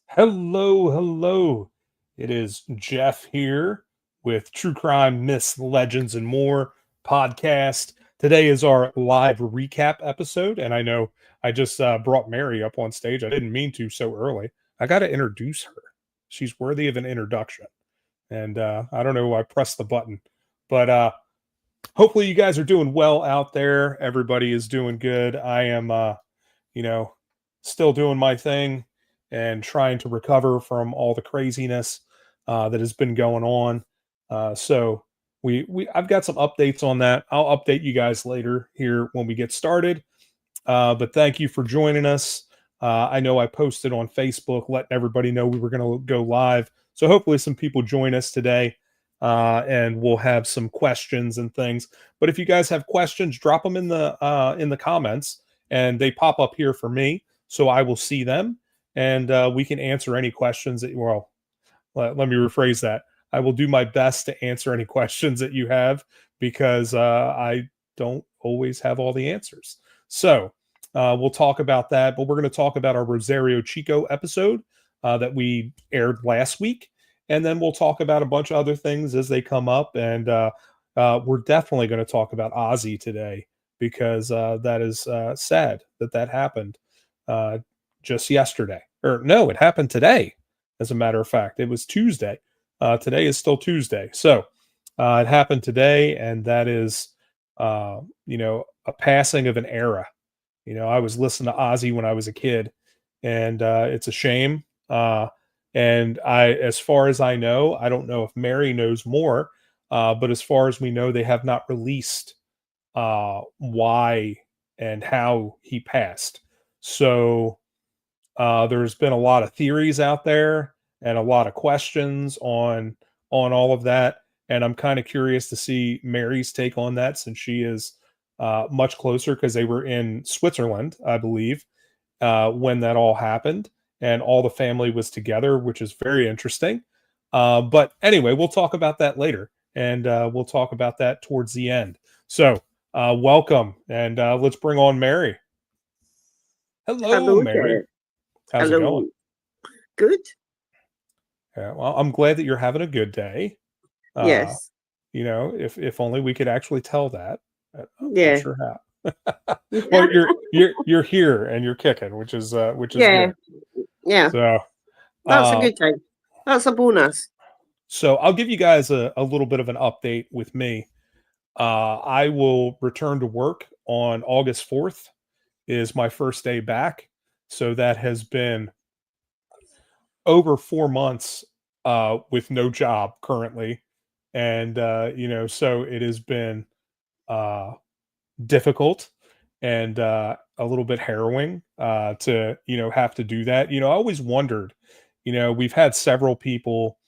Hello, hello. It is Jeff here with True Crime, Myths, Legends, and More podcast. Today is our live recap episode, and I know I just brought Mary up on stage. I didn't mean to so early. I got to introduce her. She's worthy of an introduction, and I don't know who I pressed the button, but hopefully you guys are doing well out there. Everybody is doing good. I am, you know, still doing my thing and trying to recover from all the craziness that has been going on. So I've got some updates on that. I'll update you guys later here when we get started. But thank you for joining us. I know I posted on Facebook letting everybody know we were going to go live. So hopefully some people join us today and we'll have some questions and things. But if you guys have questions, drop them in the comments and they pop up here for me. So I will see them and we can answer any questions that, well, let me rephrase that. I will do my best to answer any questions that you have because I don't always have all the answers. So we'll talk about that, but we're going to talk about our Rosario Chico episode that we aired last week. And then we'll talk about a bunch of other things as they come up. And we're definitely going to talk about Ozzy today because that is sad that that happened uh, just yesterday. Or no, it happened today. As a matter of fact, it was Tuesday. Today is still Tuesday. So it happened today, and that is, a passing of an era. I was listening to Ozzy when I was a kid, and it's a shame. And as far as I know, I don't know if Mary knows more, but as far as we know, they have not released why and how he passed. So there's been a lot of theories out there and a lot of questions on all of that, and I'm kind of curious to see Mary's take on that since she is much closer because they were in Switzerland, I believe, when that all happened, and all the family was together, which is very interesting. But anyway, we'll talk about that later, and we'll talk about that towards the end. So, welcome, and let's bring on Mary. Hello, Hello Mary. there. How's it going? Hello. Good? Yeah, well, I'm glad that you're having a good day. Uh, Yes. if only we could actually tell that. I'm not Yeah. sure how. Well, you're here and you're kicking, which is Yeah. good. Yeah. So, That's a uh, good thing. That's a bonus. so I'll give you guys a little bit of an update with me. I will return to work on August 4th is my first day back. So that has been over 4 months with no job currently. And, so it has been uh, difficult and a little bit harrowing to have to do that. I always wondered. We've had several people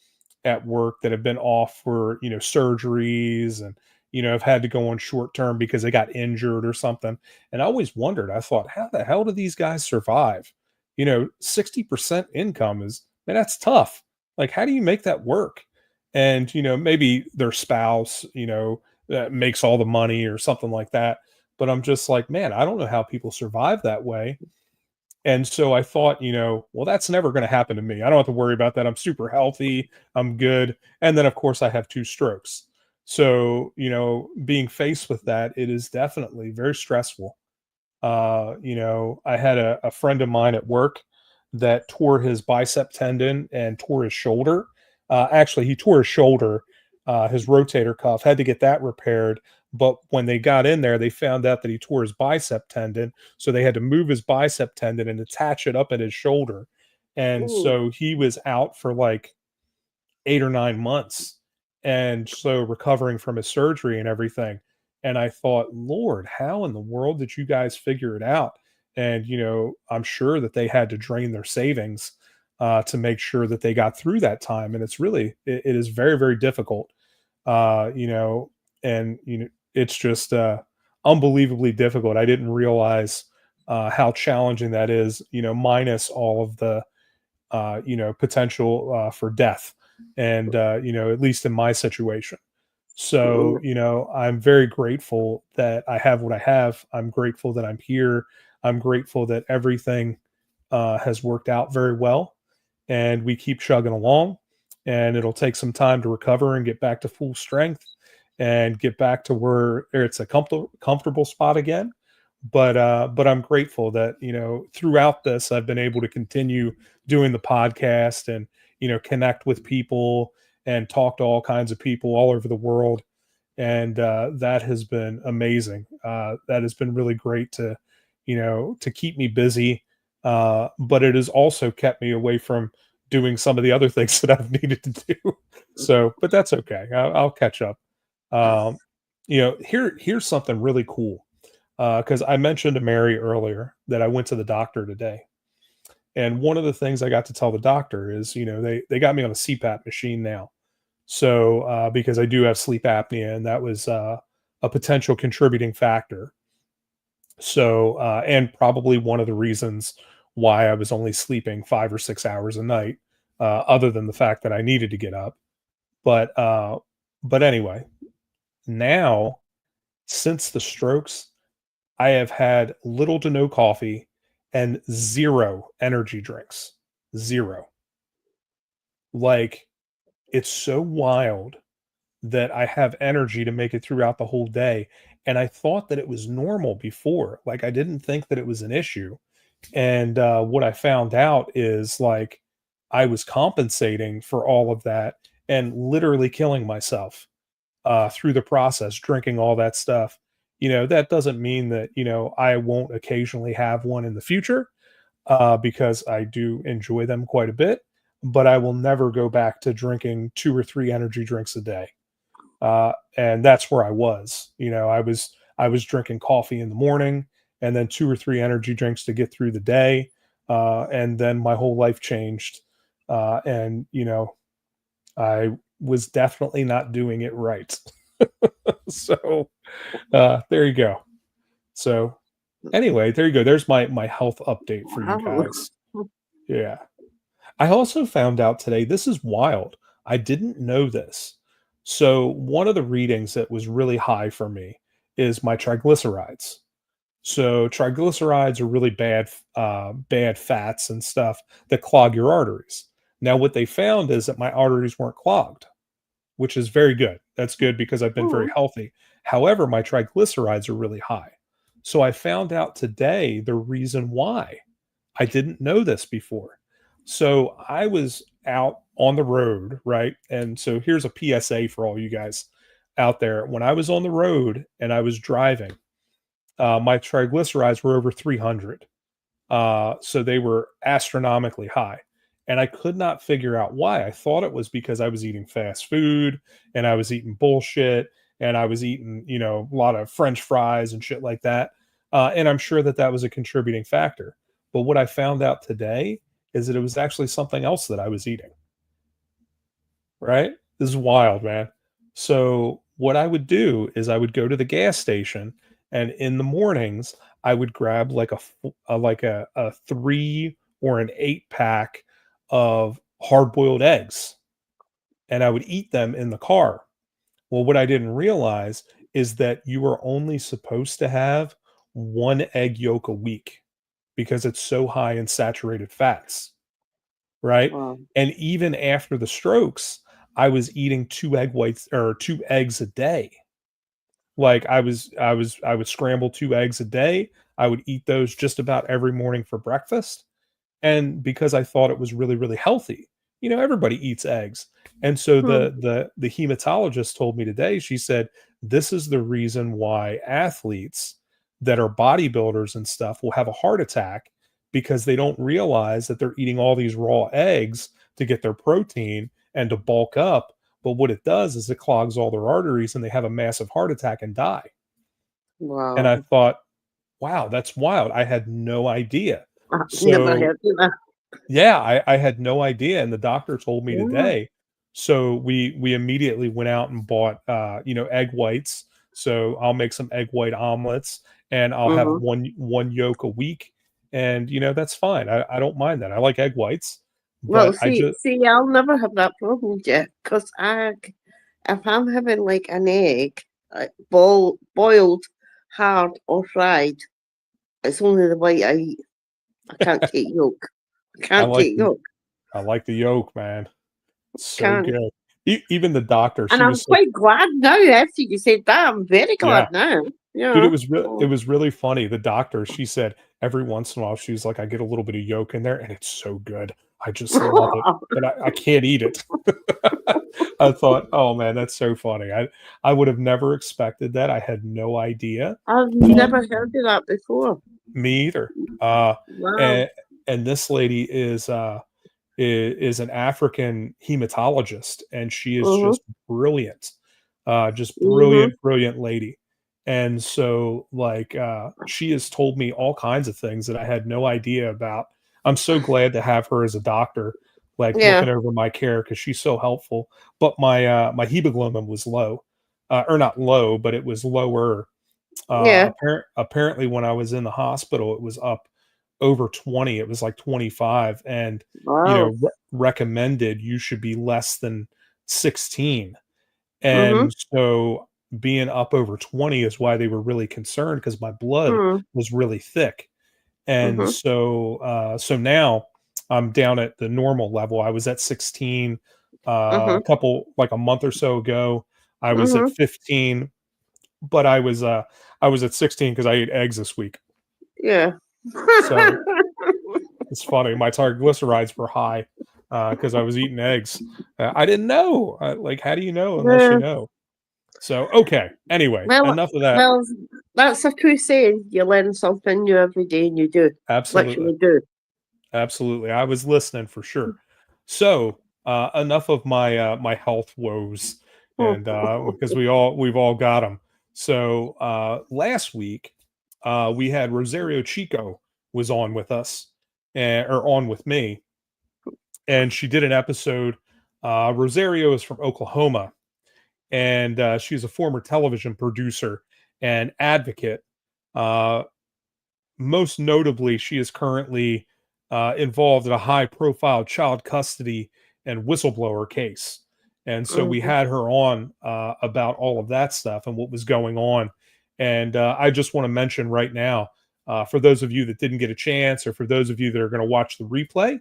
at work that have been off for surgeries and have had to go on short term because they got injured or something. And I always wondered. I thought, how the hell do these guys survive? 60% income is, man, that's tough. Like, how do you make that work? And maybe their spouse that makes all the money or something like that. But I'm just like, man, I don't know how people survive that way. And so I thought, well, that's never going to happen to me. I don't have to worry about that. I'm super healthy. I'm good. And then, of course, I have two strokes. So, being faced with that, it is definitely very stressful. I had a friend of mine at work that tore his bicep tendon and tore his shoulder. Actually, he tore his shoulder, his rotator cuff, had to get that repaired. But when they got in there, they found out that he tore his bicep tendon. So they had to move his bicep tendon and attach it up at his shoulder. And Ooh. so he was out for like 8 or 9 months. And so recovering from his surgery and everything. And I thought, Lord, how in the world did you guys figure it out? And, I'm sure that they had to drain their savings to make sure that they got through that time. And it is very, very difficult, uh, you know, and, it's just unbelievably difficult. I didn't realize how challenging that is, minus all of the, potential for death. And, at least in my situation. So, Mm. I'm very grateful that I have what I have. I'm grateful that I'm here. I'm grateful that everything has worked out very well. and we keep chugging along. And it'll take some time to recover and get back to full strength and get back to where it's a comfortable spot again. But I'm grateful that throughout this I've been able to continue doing the podcast and connect with people and talk to all kinds of people all over the world, and that has been amazing. That has been really great to keep me busy, but it has also kept me away from doing some of the other things that I've needed to do. So, but that's okay. I'll catch up. Um, here's something really cool, because I mentioned to Mary earlier that I went to the doctor today, and one of the things I got to tell the doctor is, they got me on a CPAP machine now. So, because I do have sleep apnea, and that was a potential contributing factor. So, and probably one of the reasons why I was only sleeping 5 or 6 hours a night, other than the fact that I needed to get up. But, uh, but anyway, now since the strokes, I have had little to no coffee and zero energy drinks. Zero. Like, it's so wild that I have energy to make it throughout the whole day. And I thought that it was normal before. Like, I didn't think that it was an issue. And what I found out is, like, I was compensating for all of that and literally killing myself through the process, drinking all that stuff. That doesn't mean that, I won't occasionally have one in the future, because I do enjoy them quite a bit, but I will never go back to drinking 2 or 3 energy drinks a day. And that's where I was. I was drinking coffee in the morning and then 2 or 3 energy drinks to get through the day, and then my whole life changed. And I was definitely not doing it right. So there you go. So anyway, there you go. There's my health update for you Wow. guys. Yeah. I also found out today, this is wild. I didn't know this. So, one of the readings that was really high for me is my triglycerides. So, triglycerides are really bad fats and stuff that clog your arteries. Now, what they found is that my arteries weren't clogged, which is very good. That's good because I've been very Oh, healthy. However, my triglycerides are really high. So, I found out today the reason why. I didn't know this before. So I was out on the road, right? And so here's a PSA for all you guys out there. When I was on the road and I was driving, my triglycerides were over 300. So they were astronomically high. And I could not figure out why. I thought it was because I was eating fast food and I was eating bullshit and I was eating, a lot of French fries and shit like that. And I'm sure that that was a contributing factor. But what I found out today is that it was actually something else that I was eating, right? This is wild, man. So what I would do is I would go to the gas station, and in the mornings I would grab like a 3 or an 8 pack of hard-boiled eggs, and I would eat them in the car. Well, what I didn't realize is that you are only supposed to have 1 egg yolk a week because it's so high in saturated fats, right? wow. And even after the strokes, I was eating 2 egg whites or 2 eggs a day. Like, I would scramble 2 eggs a day. I would eat those just about every morning for breakfast, and because I thought it was really, really healthy. Everybody eats eggs. And so Hmm. the hematologist told me today, she said, this is the reason why athletes that are bodybuilders and stuff will have a heart attack, because they don't realize that they're eating all these raw eggs to get their protein and to bulk up. But what it does is it clogs all their arteries and they have a massive heart attack and die. And I Wow. thought, wow, that's wild. I had no idea. I've never So heard of that. yeah, I had no idea, and the doctor told me Yeah. today. So we immediately went out and bought egg whites. So I'll make some egg white omelets, and I'll have Mm-hmm. one yolk a week, and that's fine. I don't mind that. I like egg whites, Well, but I see, just see, I'll never have that problem, Jeff, because if I'm having like an egg, boiled, hard, or fried, it's only the white I eat. I can't take yolk. I I can't like take yolk. I like the yolk, man. So Can. good. Even the doctor, And she I'm was so quite glad now after you said that. I'm very yeah. glad now. Dude, Yeah. it Oh. was really funny. The doctor, she said every once in a while, she's like, I get a little bit of yolk in there, and it's so good. I just love it, but I can't eat it. I thought, oh man, that's so funny. I would have never expected that. I had no idea. I've Um, never heard of that before. Me either. Uh, Wow. and this lady is an African hematologist, and she is Mhm. just brilliant, just Mhm. brilliant lady. And so, like, she has told me all kinds of things that I had no idea about. I'm so glad to have her as a doctor, like Yeah. looking over my care because she's so helpful. But my hemoglobin was low, or not low, but it was lower. Yeah. Apparently, when I was in the hospital, it was up over 20. It was like 25, and Wow. recommended you should be less than 16. Mhm. And so being up over 20 is why they were really concerned because my blood Mhm. was really thick. And Mhm. so so now I'm down at the normal level. I was at 16 Mhm. a month or so ago. I was at Mhm. 15, but I was at 16 because I ate eggs this week. Yeah. So it's funny. My triglycerides were high because I was eating eggs. I didn't know. Like, how do you know unless you Yeah. know? So, okay. Anyway, Well, enough of that. well, that's a true saying. You learn something new every day, and you do. Absolutely. Literally do. Absolutely. I was listening for sure. So, enough of my health woes, and because we've all got them. So, last week, we had Rosario Chico was on with us, or on with me, and she did an episode. Rosario is from Oklahoma, and she's a former television producer and advocate. Uh, Most notably, she is currently involved in a high profile child custody and whistleblower case. And so we Mhm. had her on about all of that stuff and what was going on. And I just want to mention right now, for those of you that didn't get a chance, or for those of you that are going to watch the replay,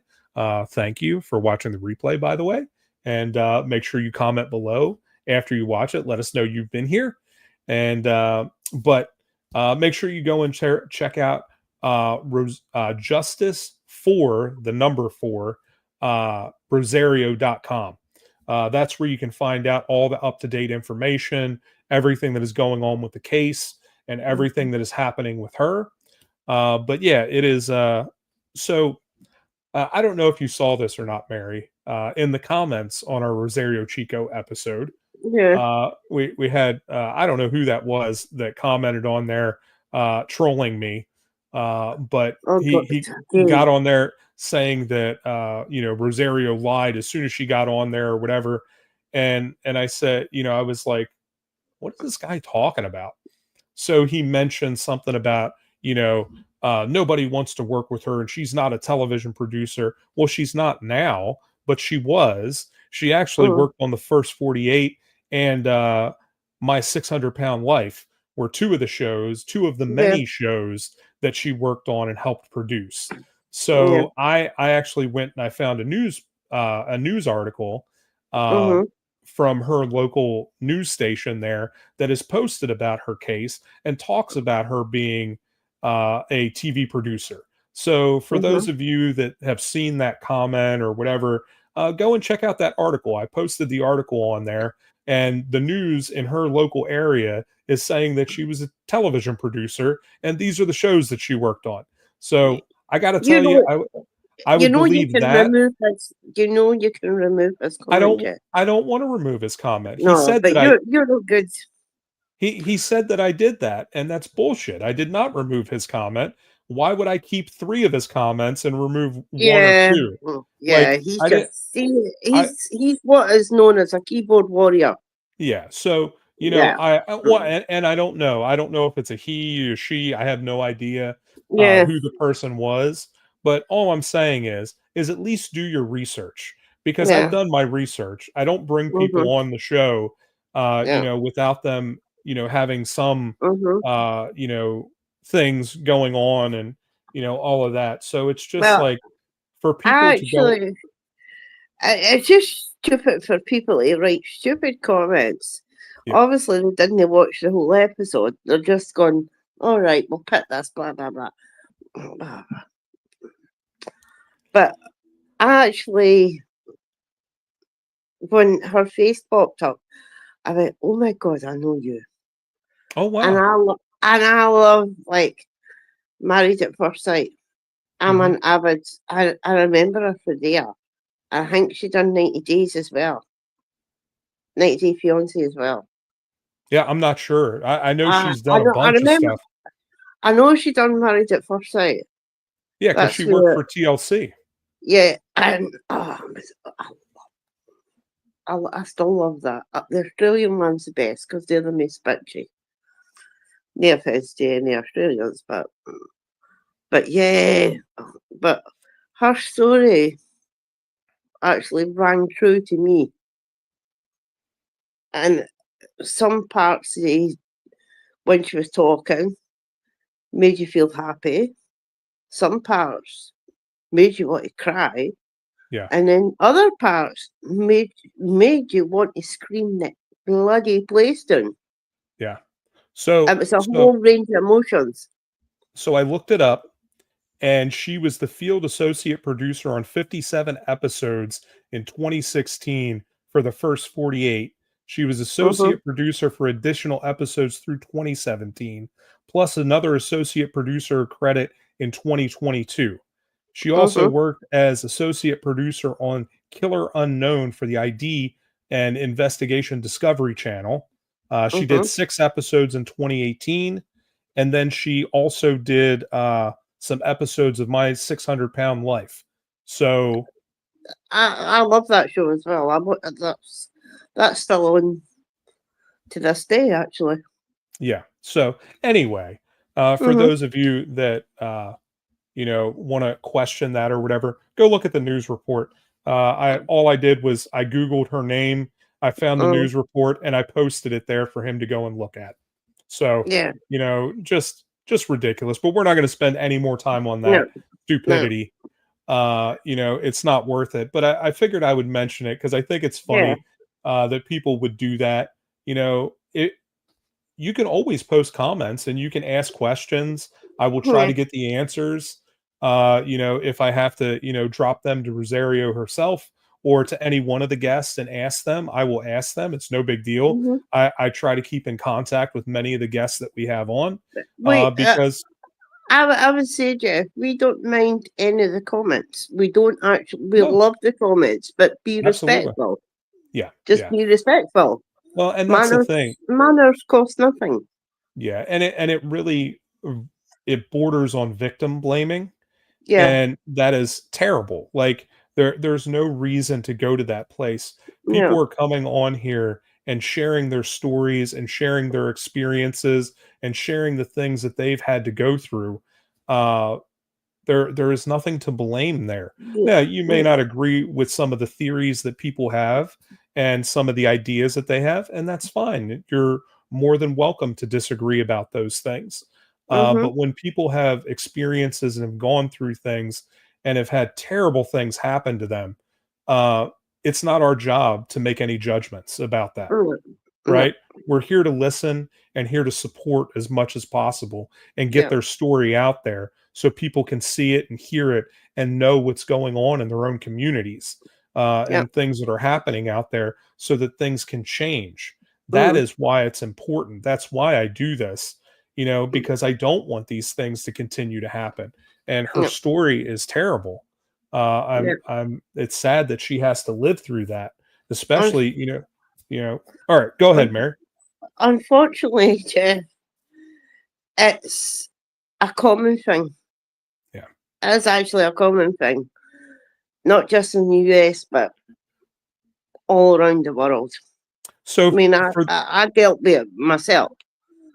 thank you for watching the replay, by the way. And make sure you comment below after you watch it. Let us know you've been here. And, but make sure you go and check out justice for the number four, rosario.com. That's where you can find out all the up to date information, everything that is going on with the case, and everything that is happening with her. But yeah, it is. So I don't know if you saw this or not, Mary. In the comments on our Rosario Chico episode, Yeah. we had I don't know who that was that commented on there trolling me, but Oh God. he Again. got on there saying that Rosario lied as soon as she got on there or whatever, and I said, I was like, what is this guy talking about? So he mentioned something about, you know, nobody wants to work with her and she's not a television producer. Well, she's not now, but she was. She actually Mm. worked on the first 48 and My 600-Pound Life were two of the Yeah. many shows that she worked on and helped produce. Yeah. So I actually went and I found a news article uh, Mhm. from her local news station there that is posted about her case and talks about her being a TV producer. So, for those Mhm. of you that have seen that comment or whatever, go and check out that article. I posted the article on there, and the news in her local area is saying that she was a television producer, and these are the shows that she worked on. So, I got to You tell you, know. I You would know you believe can that. remove his. You know you can remove his comment, Jack. I don't want to remove his comment. He No, said but that I you're no good. He said that I did that, and that's bullshit. I did not remove his comment. Why would I keep 3 of his comments and remove 1 or Yeah. 2? Yeah. Like, He's I didn't just see. I He's what is known as a keyboard warrior. Yeah, so, Yeah. well, and I don't know. I don't know if it's a he or she. I have no idea Yeah. who the person was, but all I'm saying is at least do your research because I've Yeah. done my research. I don't bring Mhm. people on the show, Yeah. without them, having some, Mhm. uh, you know, things going on and all of that. So it's just Well, like for people I to go. actually. It's just stupid for people to write stupid comments. Yeah. Obviously, they didn't watch the whole episode. They're just going, all right, we'll put this, blah, blah, blah. But actually, when her face popped up, I went, oh my God, I know you. Oh And wow. I love, like, Married at First Sight. I'm Hmm. an avid, I remember her for there. I think she done 90 Days as well. 90 Day Fiance as well. Yeah, I'm not sure. I know she's I done a know, I bunch of remember, stuff. I know she done Married at First Sight. Yeah, because That's she worked where, for TLC. yeah, and I still love that. The Australian one's the best because they're the most bitchy. No offense to any Australians, but yeah, but her story actually rang true to me, and some parts when she was talking made you feel happy. Some parts made you want to cry, Yeah, and then other parts made you want to scream the bloody place down. yeah. So It was a so whole range of emotions. so I looked it up, and she was the field associate producer on 57 episodes in 2016 for the first 48. She was Mhm, associate producer for additional episodes through 2017, plus another associate producer credit in 2022. She also mhm, worked as associate producer on Killer Unknown for the ID and Investigation Discovery Channel. She did mhm. 6 episodes in 2018, and then she also did some episodes of My 600 Pound Life. So I love that show as well. That's still on to this day, actually. yeah. So anyway, for Mhm, those of you that want to question that or whatever, go look at the news report. I all I did was I googled her name, I found the mm, news report, and I posted it there for him to go and look at. So yeah. just ridiculous. But we're not going to spend any more time on No, that no. stupidity. It's not worth it. But I figured I would mention it because I think it's Yeah. funny that people would do that. It you can always post comments and you can ask questions. I will try Yeah. to get the answers. If I have to, drop them to Rosario herself or to any one of the guests and ask them, I will ask them. It's no big deal. Mhm. I try to keep in contact with many of the guests that we have on Wait, because I would say, Jeff, we don't mind any of the comments. We don't actually, we no, love the comments, but be absolutely. respectful. Yeah, Just yeah. be respectful. Well, and that's the Manners, thing. manners cost nothing. Yeah, and it really it borders on victim blaming. Yeah. And that is terrible. Like there's no reason to go to that place. People No. are coming on here and sharing their stories and sharing their experiences and sharing the things that they've had to go through. Uh, there is nothing to blame there. Yeah. Now, you may Yeah. not agree with some of the theories that people have and some of the ideas that they have, and that's fine. You're more than welcome to disagree about those things. Mhm. But when people have experiences and have gone through things and have had terrible things happen to them, uh, it's not our job to make any judgments about that, Mm, no. right? We're here to listen and here to support as much as possible and get Yeah. their story out there so people can see it and hear it and know what's going on in their own communities Yeah. and things that are happening out there so that things can change. That Mm, is why it's important. That's why I do this, because I don't want these things to continue to happen. And her yeah. story is terrible. Yeah. It's sad that she has to live through that, Un- especially, all right, go ahead, un- Mary. Unfortunately, Jeff, it's a common thing. Yeah. It's actually a common thing, not just in the US, but all around the world. I So mean, for I dealt with it myself.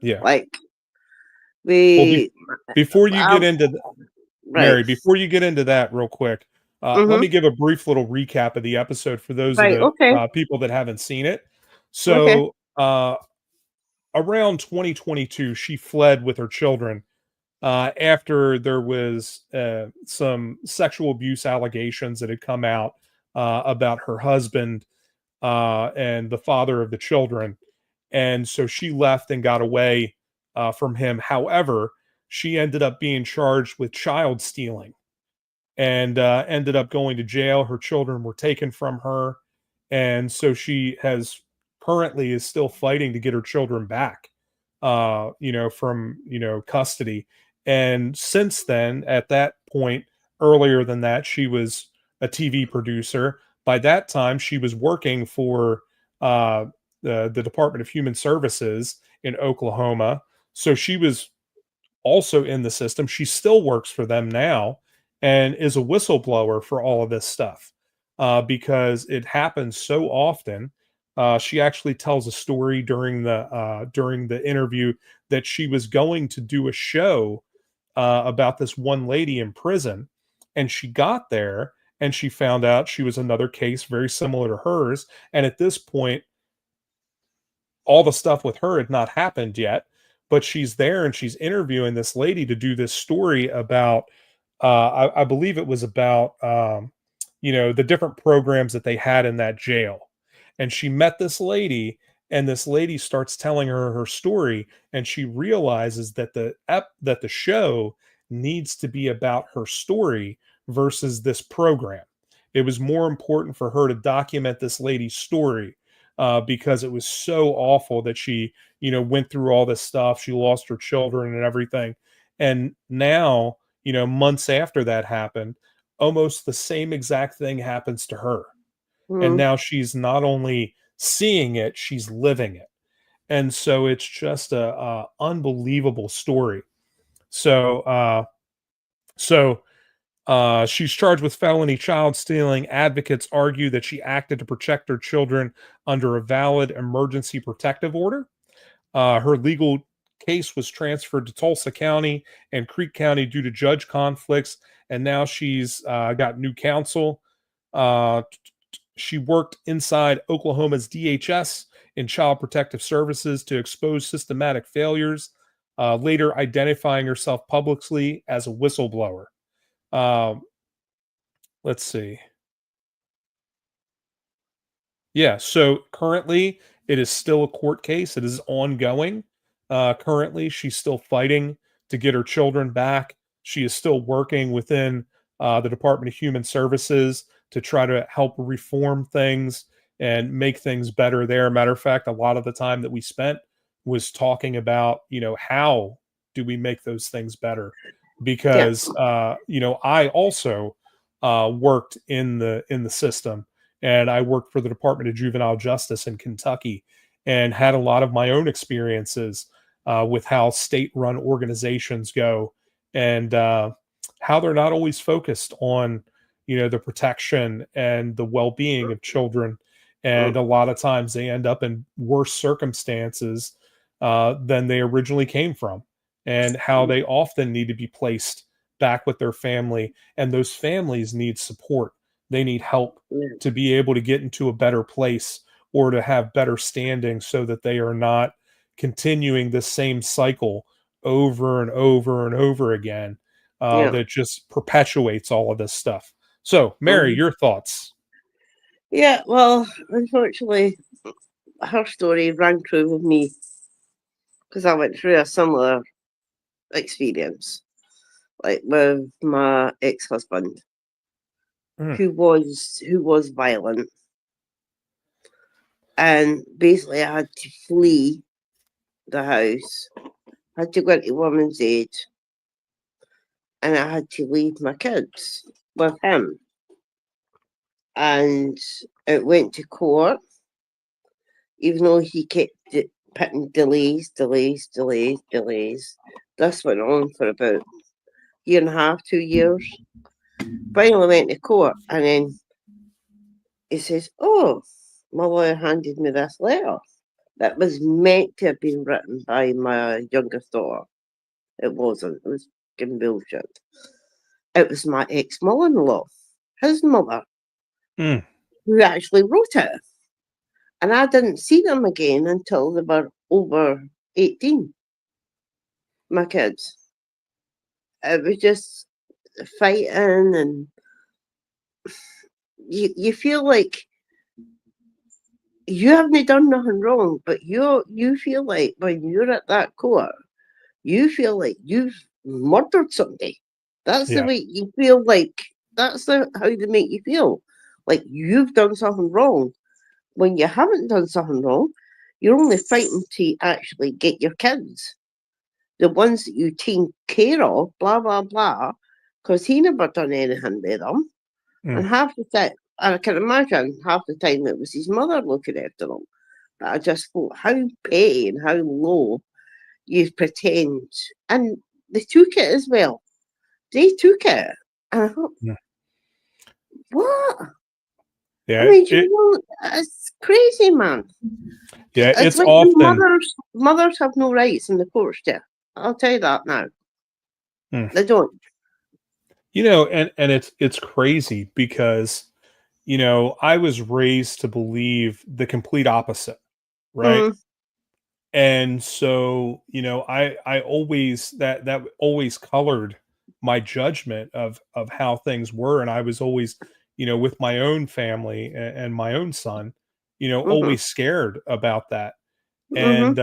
yeah. Like, Well, we, before you I, get into right. Mary, before you get into that real quick, let Mm-hmm. me give a brief little recap of the episode for those of Right. the Okay. people that haven't seen it. Okay. So, around 2022, she fled with her children after there was some sexual abuse allegations that had come out about her husband and the father of the children. And so she left and got away from him. However, she ended up being charged with child stealing and ended up going to jail. Her children were taken from her, and so she has currently is still fighting to get her children back, from custody. And since then, at that point, earlier than that, she was a TV producer. By that time, she was working for uh, the Department of Human Services in Oklahoma. So she was also in the system. She still works for them now and is a whistleblower for all of this stuff because it happens so often. She actually tells a story during the interview that she was going to do a show about this one lady in prison, and she got there and she found out she was another case very similar to hers. And at this point, all the stuff with her had not happened yet, but she's there and she's interviewing this lady to do this story about I believe it was about the different programs that they had in that jail. And she met this lady, and this lady starts telling her her story, and she realizes that the show needs to be about her story versus this program. It was more important for her to document this lady's story because it was so awful that she, went through all this stuff. She lost her children and everything. And now, months after that happened, almost the same exact thing happens to her. And Mm, now she's not only seeing it, she's living it. And so it's just a unbelievable story. So, she's charged with felony child stealing. Advocates argue that she acted to protect her children under a valid emergency protective order. Her legal case was transferred to Tulsa County and Creek County due to judge conflicts, and now she's got new counsel. Uh, she worked inside Oklahoma's DHS in Child Protective Services to expose systematic failures, later identifying herself publicly as a whistleblower. Um, let's see. Yeah, so currently it is still a court case. It is ongoing. Currently, she's still fighting to get her children back. She is still working within the Department of Human Services to try to help reform things and make things better there. Matter of fact, a lot of the time that we spent was talking about, how do we make those things better? yeah, Because I also worked in the system, and I worked for the Department of Juvenile Justice in Kentucky and had a lot of my own experiences with how state-run organizations go and how they're not always focused on, the protection and the well-being of children. mm, And a lot of times they end up in worse circumstances than they originally came from, and how they often need to be placed back with their family, and those families need support. They need help yeah, to be able to get into a better place or to have better standing so that they are not continuing the same cycle over and over and over again yeah. that just perpetuates all of this stuff. So, Mary, Mhm. your thoughts? Yeah, well, unfortunately, her story rang true with me because I went through a similar experience, like with my ex-husband, Mm, who was violent, and basically I had to flee the house. I had to go into woman's aid, and I had to leave my kids with him. And it went to court, even though he kept putting delays, delays, delays, delays. This went on for about a year and a half, 2 years. Finally went to court, and then he says, "Oh, my lawyer handed me this letter that was meant to have been written by my youngest daughter. It wasn't. It was fucking bullshit. It was my ex-mother-in-law, his mother, mm, who actually wrote it. And I didn't see them again until they were over 18, my kids. It was just fighting, and you feel like you haven't done nothing wrong, but you feel like when you're at that court, you feel like you've murdered somebody. That's the Yeah. way you feel like. That's how they make you feel. Like you've done something wrong. When you haven't done something wrong, you're only fighting to actually get your kids, the ones that you take care of, blah blah blah, because he never done anything with them. Mm. And half the time, and I can imagine half the time it was his mother looking after him. But I just thought how petty and how low you pretend. And they took it as well. They took it. And I thought, Yeah. what? I Yeah. mean, it's crazy, man. Yeah. It's It's like often. mothers have no rights in the courts, there. I'll tell you that now. Mm. They don't. And it's crazy because I was raised to believe the complete opposite, right? Mm, And so I always that always colored my judgment of how things were, and I was always with my own family and my own son, mm-hmm, always scared about that. mm-hmm,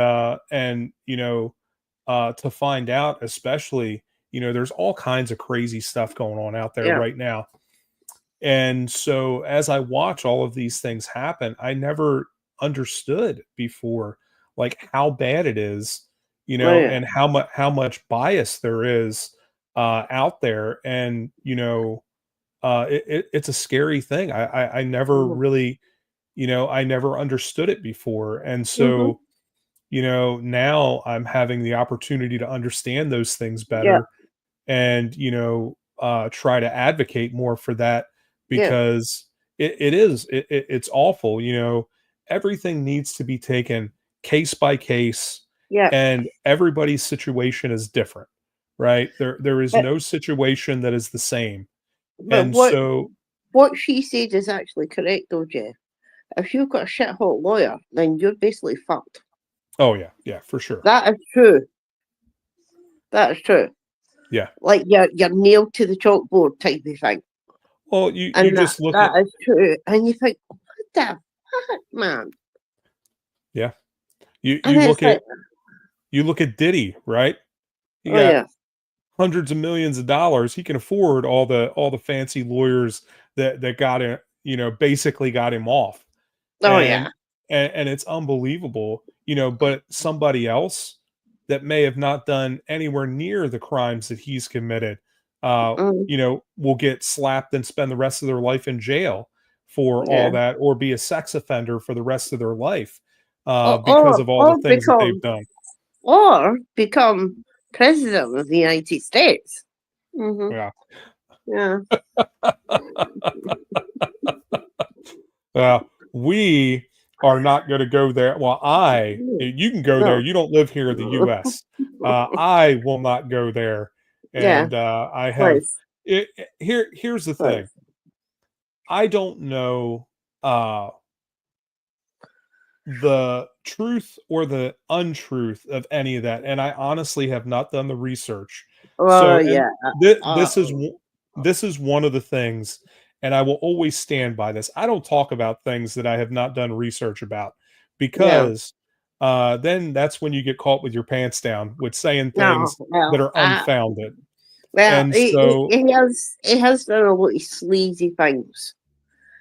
And to find out, especially, there's all kinds of crazy stuff going on out there yeah. right now. And so as I watch all of these things happen, I never understood before like how bad it is, Oh, yeah. and how much bias there is out there. And it's a scary thing. I never Mm-hmm, really, I never understood it before. And mm-hmm, so now I'm having the opportunity to understand those things yeah, better, and try to advocate more for that, yeah, because it's awful. Everything needs to be taken case by case, yeah. and everybody's situation is different, right? There is But no situation that is the same. but And so what she said is actually correct, though, Jeff. If you've got a shit hot lawyer, then you're basically fucked. oh yeah, yeah, for sure. That is true. That is true. Yeah. Like you're nailed to the chalkboard type of thing. Well, you And just look at, that is true. And you think, what the fuck, man? yeah, you And you it's look at like, you look at Diddy, right? He oh got yeah, hundreds of millions of dollars. He can afford all the fancy lawyers that got him, basically got him off. oh And yeah, and it's unbelievable, but somebody else that may have not done anywhere near the crimes that he's committed, mm, will get slapped and spend the rest of their life in jail for all yeah. that, or be a sex offender for the rest of their life, Or because of all the or things that they've become done. or become president of the United States. Hmm. Yeah. Yeah. We are not going to go there. Well, you can go there. No. You don't live here in the U.S. I will not go there. Yeah. And I have Please. here's the thing. Please. I don't know the truth or the untruth of any of that, and I honestly have not done the research. Oh So, and yeah. Uh, this is one of the things, and I will always stand by this. I don't talk about things that I have not done research about, yeah. because then that's when you get caught with your pants down with saying No. things that Well. are unfounded. Well. And so He has done a lot of sleazy things.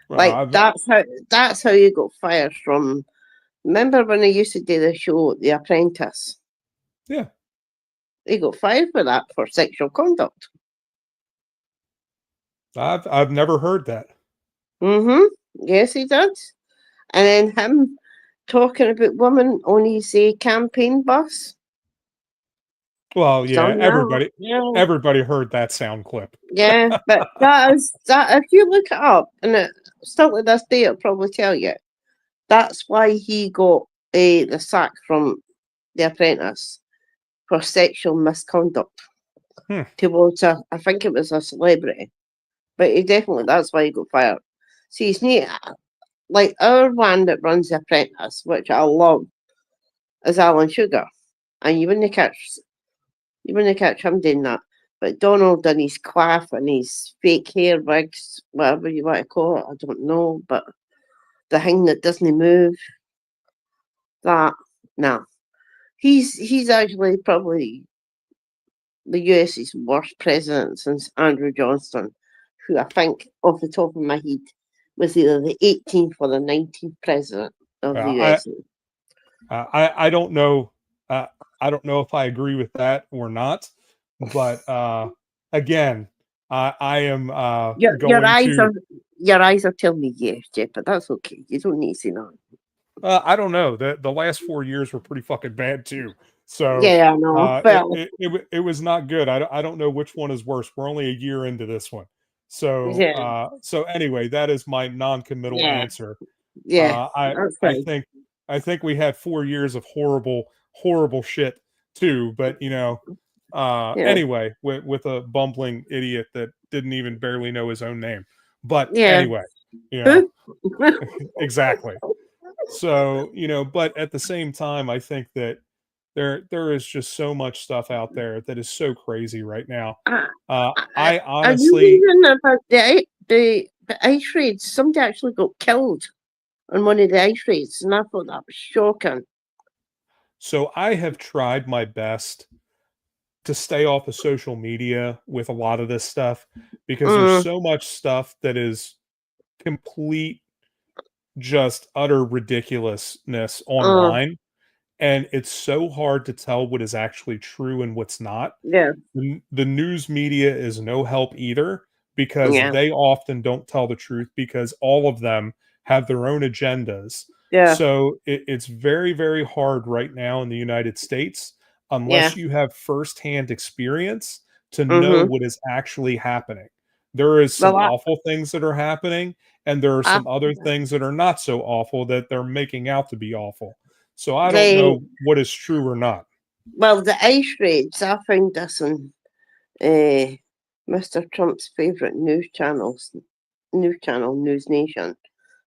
Like I've that's how you got fired from. Remember when I used to do the show The Apprentice? yeah, He got fired for that for sexual conduct. I've never heard that. Mm-hmm. Yes, he did. And then him talking about women on his campaign bus. Well, yeah, Done that. everybody Yeah. everybody heard that sound clip. Yeah. But that is that if you look it up and it still to this day it'll probably tell you. That's why he got the sack from The Apprentice for sexual misconduct Hmm. towards I think it was a celebrity. But he definitely, that's why he got fired. See, he's neat. Like our one that runs The Apprentice, which I love, is Alan Sugar. And you wouldn't catch him doing that. But Donald and his quaff and his fake hair wigs, whatever you want to call it, I don't know. But the thing that doesn't move, that no, he's actually probably the US's worst president since Andrew Johnson, who I think, off the top of my head, was either the 18th or the 19th president of the I USA. I don't know. I don't know if I agree with that or not. But again, I am Your going eyes to. are your eyes are telling me yes, Jeff, but that's okay. You don't need to say no. I don't know. The last 4 years were pretty fucking bad too. So Yeah, I know. Well, it was not good. I don't know which one is worse. We're only a year into this one. So yeah, so anyway, that is my non-committal yeah, answer. yeah. Uh, I That's I fine. think I think we had 4 years of horrible shit too. But Yeah, anyway, with a bumbling idiot that didn't even barely know his own name. But yeah. anyway, you know Who? exactly. So but at the same time, I think that there is just so much stuff out there that is so crazy right now. Uh, I are you honestly, reading about the ice raids? Somebody actually got killed on one of the ice raids, and I thought that was shocking. so I have tried my best to stay off of social media with a lot of this stuff because there's Mm, so much stuff that is complete, just utter ridiculousness mm, online. And it's so hard to tell what is actually true and what's not. yeah, The news media is no help either because yeah, they often don't tell the truth because all of them have their own agendas. yeah, So it's very, very hard right now in the United States, yeah. unless you have firsthand experience, to know Mm-hmm. what is actually happening. There is some Well, awful things that are happening, and there are I, some other things that are not so awful that they're making out to be awful. So I don't they know what is true or not. well the ice raids. I found this on uh, Mr. Trump's favourite news channel, News Nation,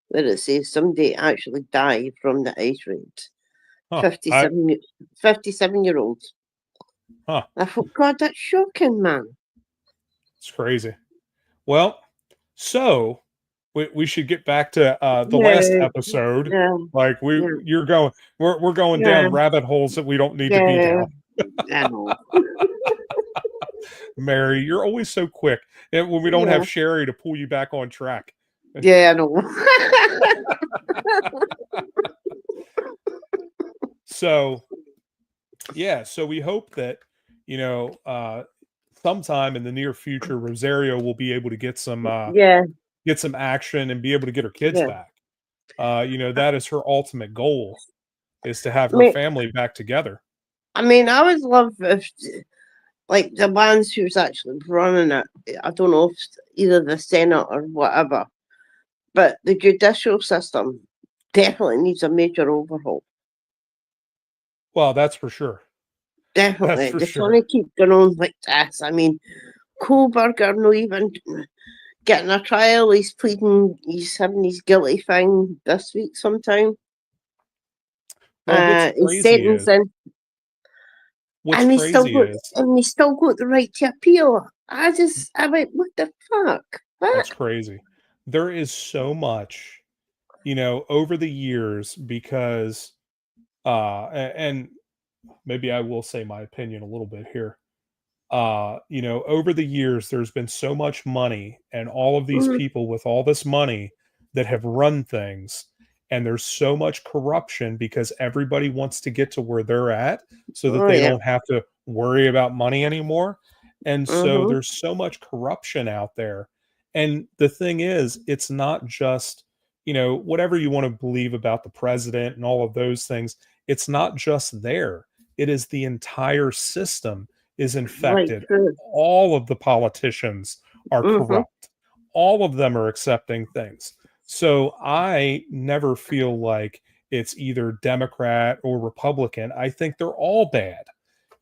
where it says somebody actually died from the ice raids. Huh. 57, 57-year-old. Huh. I thought, God, that's shocking, man. It's crazy. Well, so we should get back to the last Yeah, episode. yeah, Like yeah, we're going yeah, down rabbit holes that we don't need to be yeah. down. I know. Mary, you're always so quick. And when we don't have Yeah, Sherry to pull you back on track. yeah, I know. So yeah, so we hope that you know sometime in the near future, Rosario will be able to Yeah, get some action and be able to get her kids yeah. back. That is her ultimate goal, is to have I her mean, family back together. I would love if, like, the ones who's actually running it. I don't know if either the Senate or whatever, but the judicial system definitely needs a major overhaul. Well, that's for sure. That's Definitely, for they sure. can't keep going on like this. I mean, Kohlberger no even getting a trial. He's pleading. He's having his guilty thing this week sometime. Well, He's sentencing, what's crazy is and he's still got the right to appeal. I went, what the fuck? What? that's crazy. There is so much, over the years because and maybe I will say my opinion a little bit here. Over the years, there's been so much money and all of these Mm, people with all this money that have run things. And there's so much corruption because everybody wants to get to where they're at so that oh they yeah. don't have to worry about money anymore. And so Mm-hmm. there's so much corruption out there. And the thing is, it's not just, whatever you want to believe about the president and all of those things, it's not just there. It is the entire system is Right. infected. True. All of the politicians are Mm-hmm. corrupt. All of them are accepting things. So I never feel like it's either Democrat or Republican. I think they're all bad.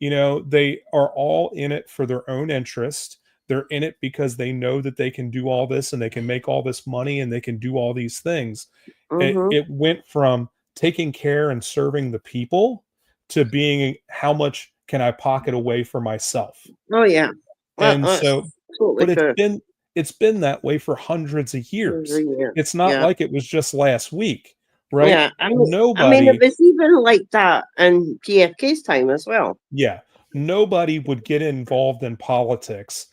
They are all in it for their own interest. They're in it because they know that they can do all this and they can make all this money and they can do all these things. It, Mm-hmm. it went from taking care and serving the people to being how much can I pocket away for myself. Oh yeah. And That's so, totally but true. it's been that way for hundreds of years. Yeah. It's not Yeah. like it was just last week, right? Yeah. I mean, it Nobody, was even like that in JFK's time as well. yeah, nobody would get involved in politics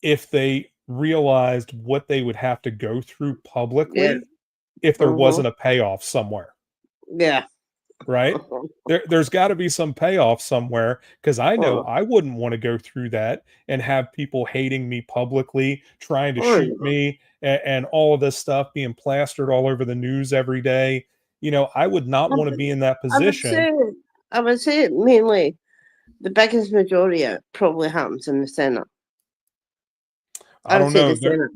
if they realized what they would have to go through Yeah. publicly if there Uh-huh. wasn't a payoff somewhere, Yeah. right? There's got to be some payoff somewhere because I know Oh, I wouldn't want to go through that and have people hating me publicly, trying to shoot oh, me, and all of this stuff being plastered all over the news every day. I would not I want to would be in that I would position. say I would say mainly the biggest majority probably happens in the Senate. I I would don't say the know. There Senate,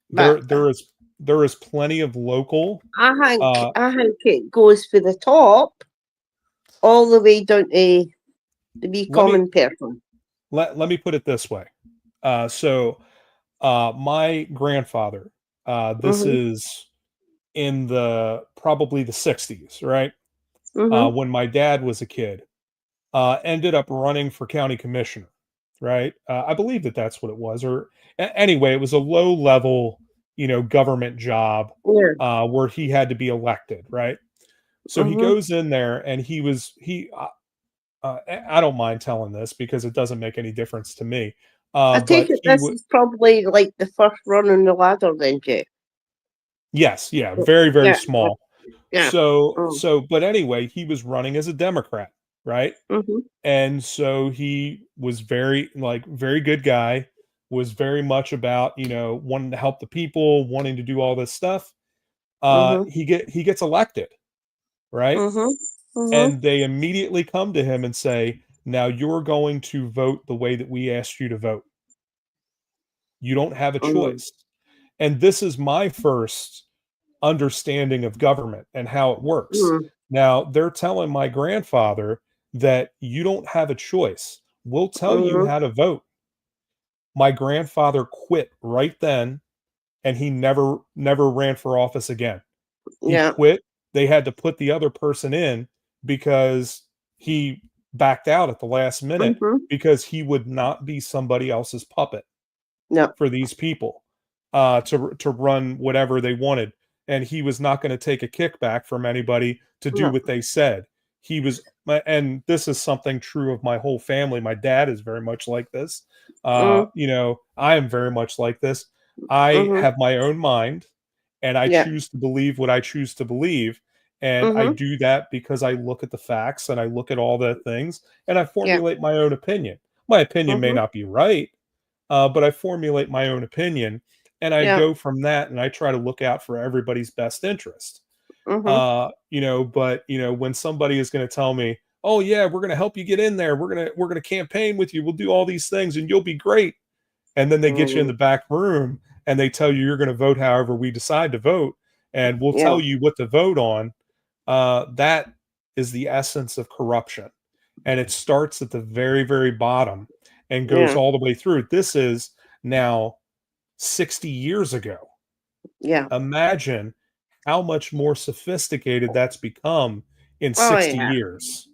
there but there is there is plenty of local. I think Uh, I think it goes for the top all the way down to the wee let me common person. let me put it this way. So my grandfather, this Mhm. is in the probably the 60s, right? Mhm. When my dad was a kid, ended up running for county commissioner, right? I believe that that's what it was, or anyway, it was a low level, government job Yeah. where he had to be elected, right? So he Mhm. goes in there, and I don't mind telling this because it doesn't make any difference to me. I take But it he this would, is probably like the first run on the ladder, then, Jay. yes, yeah, very, very Yeah. small. Yeah. Oh. But anyway, he was running as a Democrat, right? Mhm. And so he was very, like, very good guy, was very much about, wanting to help the people, wanting to do all this stuff. Mhm. He gets elected, right? Mhm. Mhm. And they immediately come to him and say, "Now you're going to vote the way that we asked you to vote. You don't have a Mhm. choice." And this is my first understanding of government and how it works. Mhm. Now, they're telling my grandfather that you don't have a choice. We'll tell you Mhm. how to vote. My grandfather quit right then, and he never ran for office again. He Yeah. quit. They had to put the other person in because he backed out at the last minute Mhm. because he would not be somebody else's puppet No. for these people to run whatever they wanted, and he was not going to take a kickback from anybody to do No. what they said. He was, and this is something true of my whole family. My dad is very much like this. Mm. I am very much like this. I Mhm. have my own mind, and I Yeah. choose to believe what I choose to believe. And I Mhm. do that because I look at the facts and I look at all the things and I Yeah. formulate my own opinion. My opinion may Mhm. not be right, but I formulate my own opinion and I Yeah. go from that and I try to look out for everybody's best interest. Mhm. But when somebody is going to tell me, "Oh yeah, we're going to help you get in there. We're going to campaign with you. We'll do all these things and you'll be great." And then they get you in Mm. the back room and they tell you you're going to vote however we decide to vote and we'll Yeah. tell you what to vote on. That is the essence of corruption. And it starts at the very, very bottom and goes Yeah. all the way through. This is now 60 years ago. Yeah. Imagine how much more sophisticated that's become in Oh 60 yeah. years,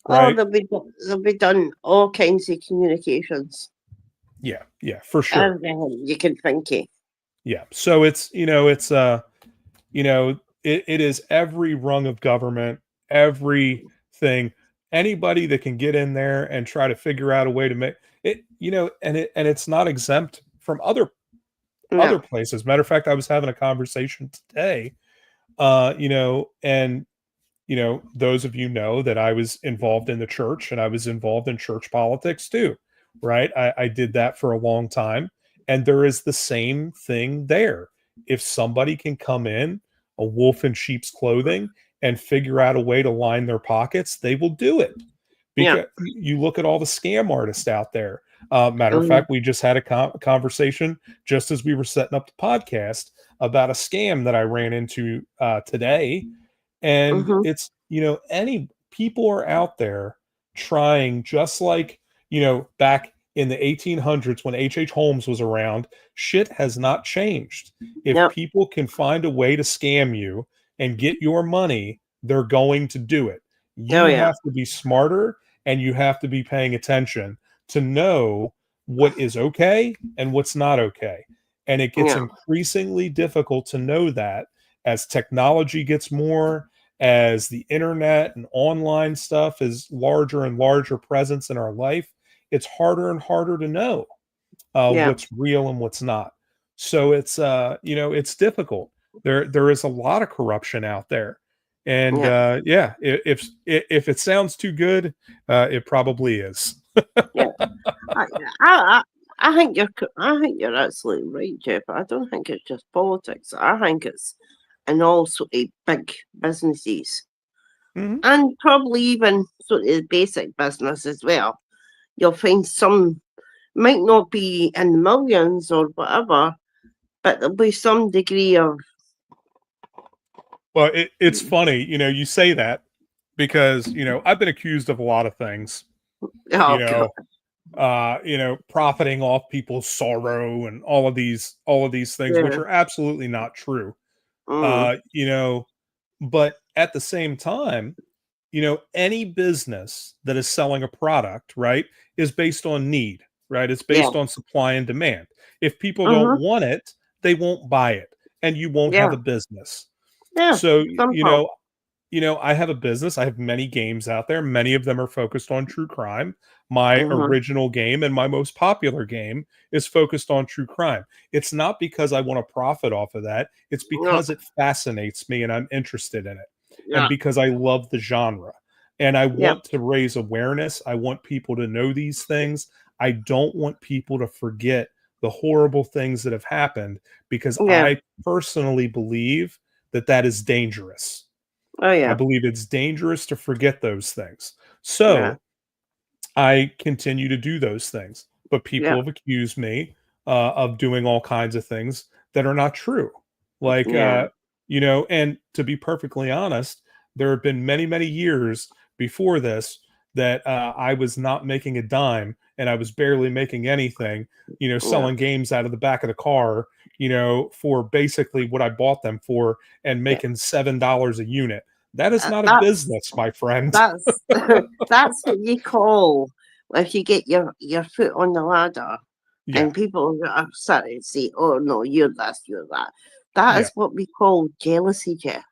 Oh, right? they'll be done all kinds of communications. Yeah, yeah, for sure. Everything you can think of. Yeah. So it is every rung of government, everything, anybody that can get in there and try to figure out a way to make it, and it's not exempt from other No. places. Matter of fact, I was having a conversation today, and those of know that I was involved in the church and I was involved in church politics too, right? I did that for a long time. And there is the same thing there. If somebody can come in, a wolf in sheep's clothing, and figure out a way to line their pockets, they will do it. Yeah. Because you look at all the scam artists out there. Matter of Mm. fact, we just had a conversation just as we were setting up the podcast about a scam that I ran into today, and Mhm. it's, any people are out there trying, just like, back in the 1800s when H. Holmes was around. Shit has not changed. If Yep. people can find a way to scam you and get your money, they're going to do it. Oh You yeah. have to be smarter and you have to be paying attention to know what is okay and what's not okay. And it gets Yeah. increasingly difficult to know that as technology gets more, as the internet and online stuff is larger and larger presence in our life, it's harder and harder to know Yeah. what's real and what's not. So it's it's difficult. There is a lot of corruption out there, and Yeah. yeah, if it sounds too good, it probably is. Yeah. I, I, I think I think you're absolutely right, Jeff. I don't think it's just politics. I think it's in all sort of big businesses Hmm. and probably even sort of basic business as well. You'll find some might not be in the millions or whatever, but there'll be some degree of Well, it's funny, you say that because I've been accused of a lot of things, you oh god, know, profiting off people's sorrow and all of these things, which yeah, are absolutely not true. mm, Uh, you know, but at the same time, any business that is selling a product, right, is based on need, right? It's yeah, based on supply and demand. If people don't uh-huh, want it, they won't buy it, and you won't have yeah, a business. yeah, So, simple, I have a business. I have many games out there. Many of them are focused on true crime. My uh-huh, original game and my most popular game is focused on true crime. It's not because I want to profit off of that. It's no, because it fascinates me and I'm interested in it. And yeah, because I love the genre. And I yeah, want to raise awareness. I want people to know these things. I don't want people to forget the horrible things that have happened because yeah, I personally believe that that is dangerous. oh I yeah, believe it's dangerous to forget those things. yeah, So I continue to do those things. But yeah, people have accused me of doing all kinds of things that are not true. Like, yeah, and to be perfectly honest, there have been many, many years before this that I was not making a dime and I was barely making anything, yeah, selling games out of the back of the car, for basically what I bought them for and yeah. making $7 a unit. That is not a That's business, my friend. that's that's what you call if you get your foot on the ladder Yeah, and people are starting to say, "Oh no, you're this, you're that." That yeah, is what we call jealousy, Jeff.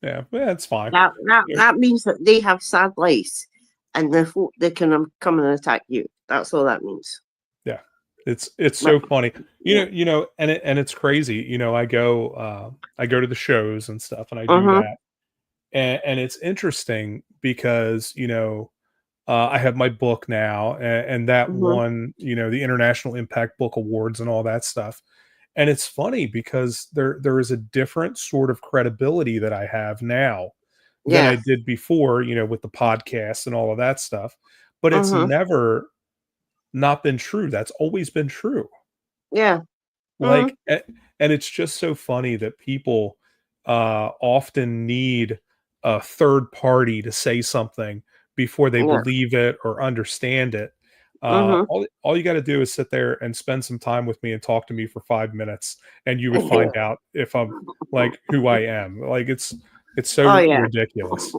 yeah, it's fine. Yeah, That means that they have sad lives, and they can come and attack you. That's all that means. yeah. It's But so funny. yeah, And it's crazy. I go to the shows and stuff and I do uh-huh, that. And it's interesting because, I have my book now and that uh-huh. won, the International Impact Book Awards and all that stuff. And it's funny because there is a different sort of credibility that I have now than I Yeah, did before, with the podcast and all of that stuff. But it's uh-huh, never not been true. That's always been true. yeah, uh-huh, Like, and it's just so funny that people often need a third party to say something before they yeah, believe it or understand it. uh-huh. All you got to do is sit there and spend some time with me and talk to me for 5 minutes, and you would find out if I'm like who I am. Like it's Oh so yeah, ridiculous,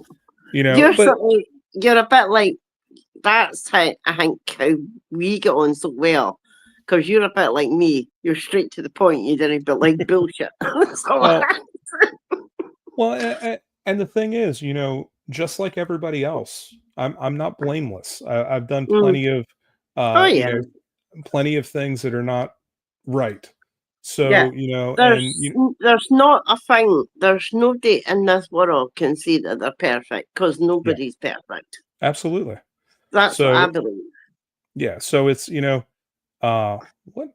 you're But certainly you're a bit like that's how I think how we get on so well. Because you're a bit like me. You're straight to the point. You didn't but like bullshit. So, well, and the thing is, just like everybody else, I'm not blameless. I've done mm, oh uh, you yeah, know, plenty of things that are not right. yeah. So, There's not a thing. There's nobody in this world can say that they're perfect because yeah, nobody's perfect. absolutely. That's what I So, believe. yeah, so it's, what?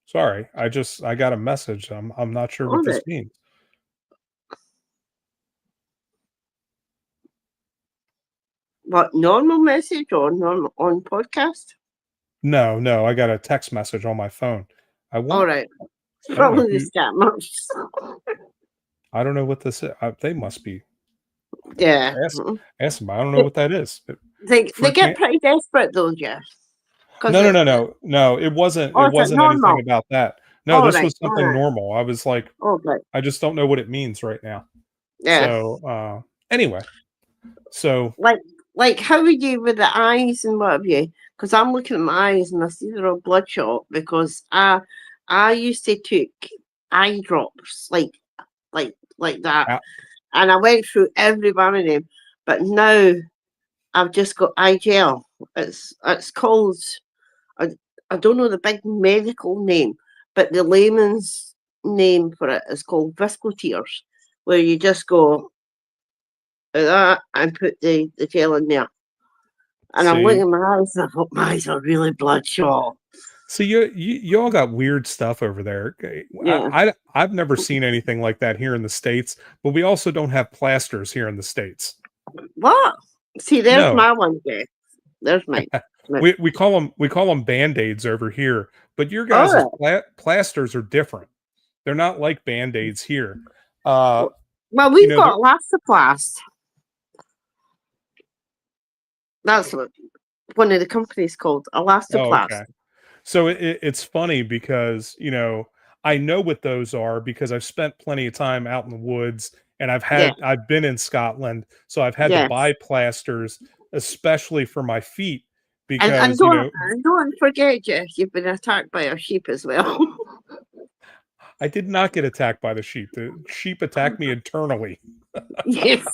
Sorry, I got a message. I'm not sure what All this right. means. What normal message or normal on podcast? No, no, I got a text message on my phone. I All want right. I don't know From the who scammers. I don't know what this is. They must be Yeah. ask them. I don't know what that is. They For get can pretty desperate though, Jeff. Because No, no, no, no, no. It oh, is it wasn't anything normal? about that. No, All this right. was All something right. normal. I was like, All right. I just don't know what it means right now. Yeah. So anyway, so Like how would you with the eyes and what have you? Because I'm looking at my eyes and I see they're all bloodshot because I used to take eye drops like that, uh, and I went through every one of them. But now I've just got eye gel. It's called I, I don't know the big medical name, but the layman's name for it is called viscotears, where you just go like that and put the gel in there. And I'm looking see, at my eyes and I thought my eyes are really bloodshot. see, you all got weird stuff over there. Okay, Yeah. I've never seen anything like that here in the States, but we also don't have plasters here in the States. What? See, there's No, my one there. There's mine. Right. we call them band-aids over here, but your All guys' right. plasters are different. They're not like band-aids here. Uh, Well, you we've know, got Elastoplast. That's what one of the companies called oh, Elastoplast. okay. So it's funny because, I know what those are because I've spent plenty of time out in the woods and Yeah. I've been in Scotland, so I've had to Yes. buy plasters, especially for my feet And because, don't forget, Jeff, you've been attacked by a sheep as well. I did not get attacked by the sheep. The sheep attacked me internally, Yes.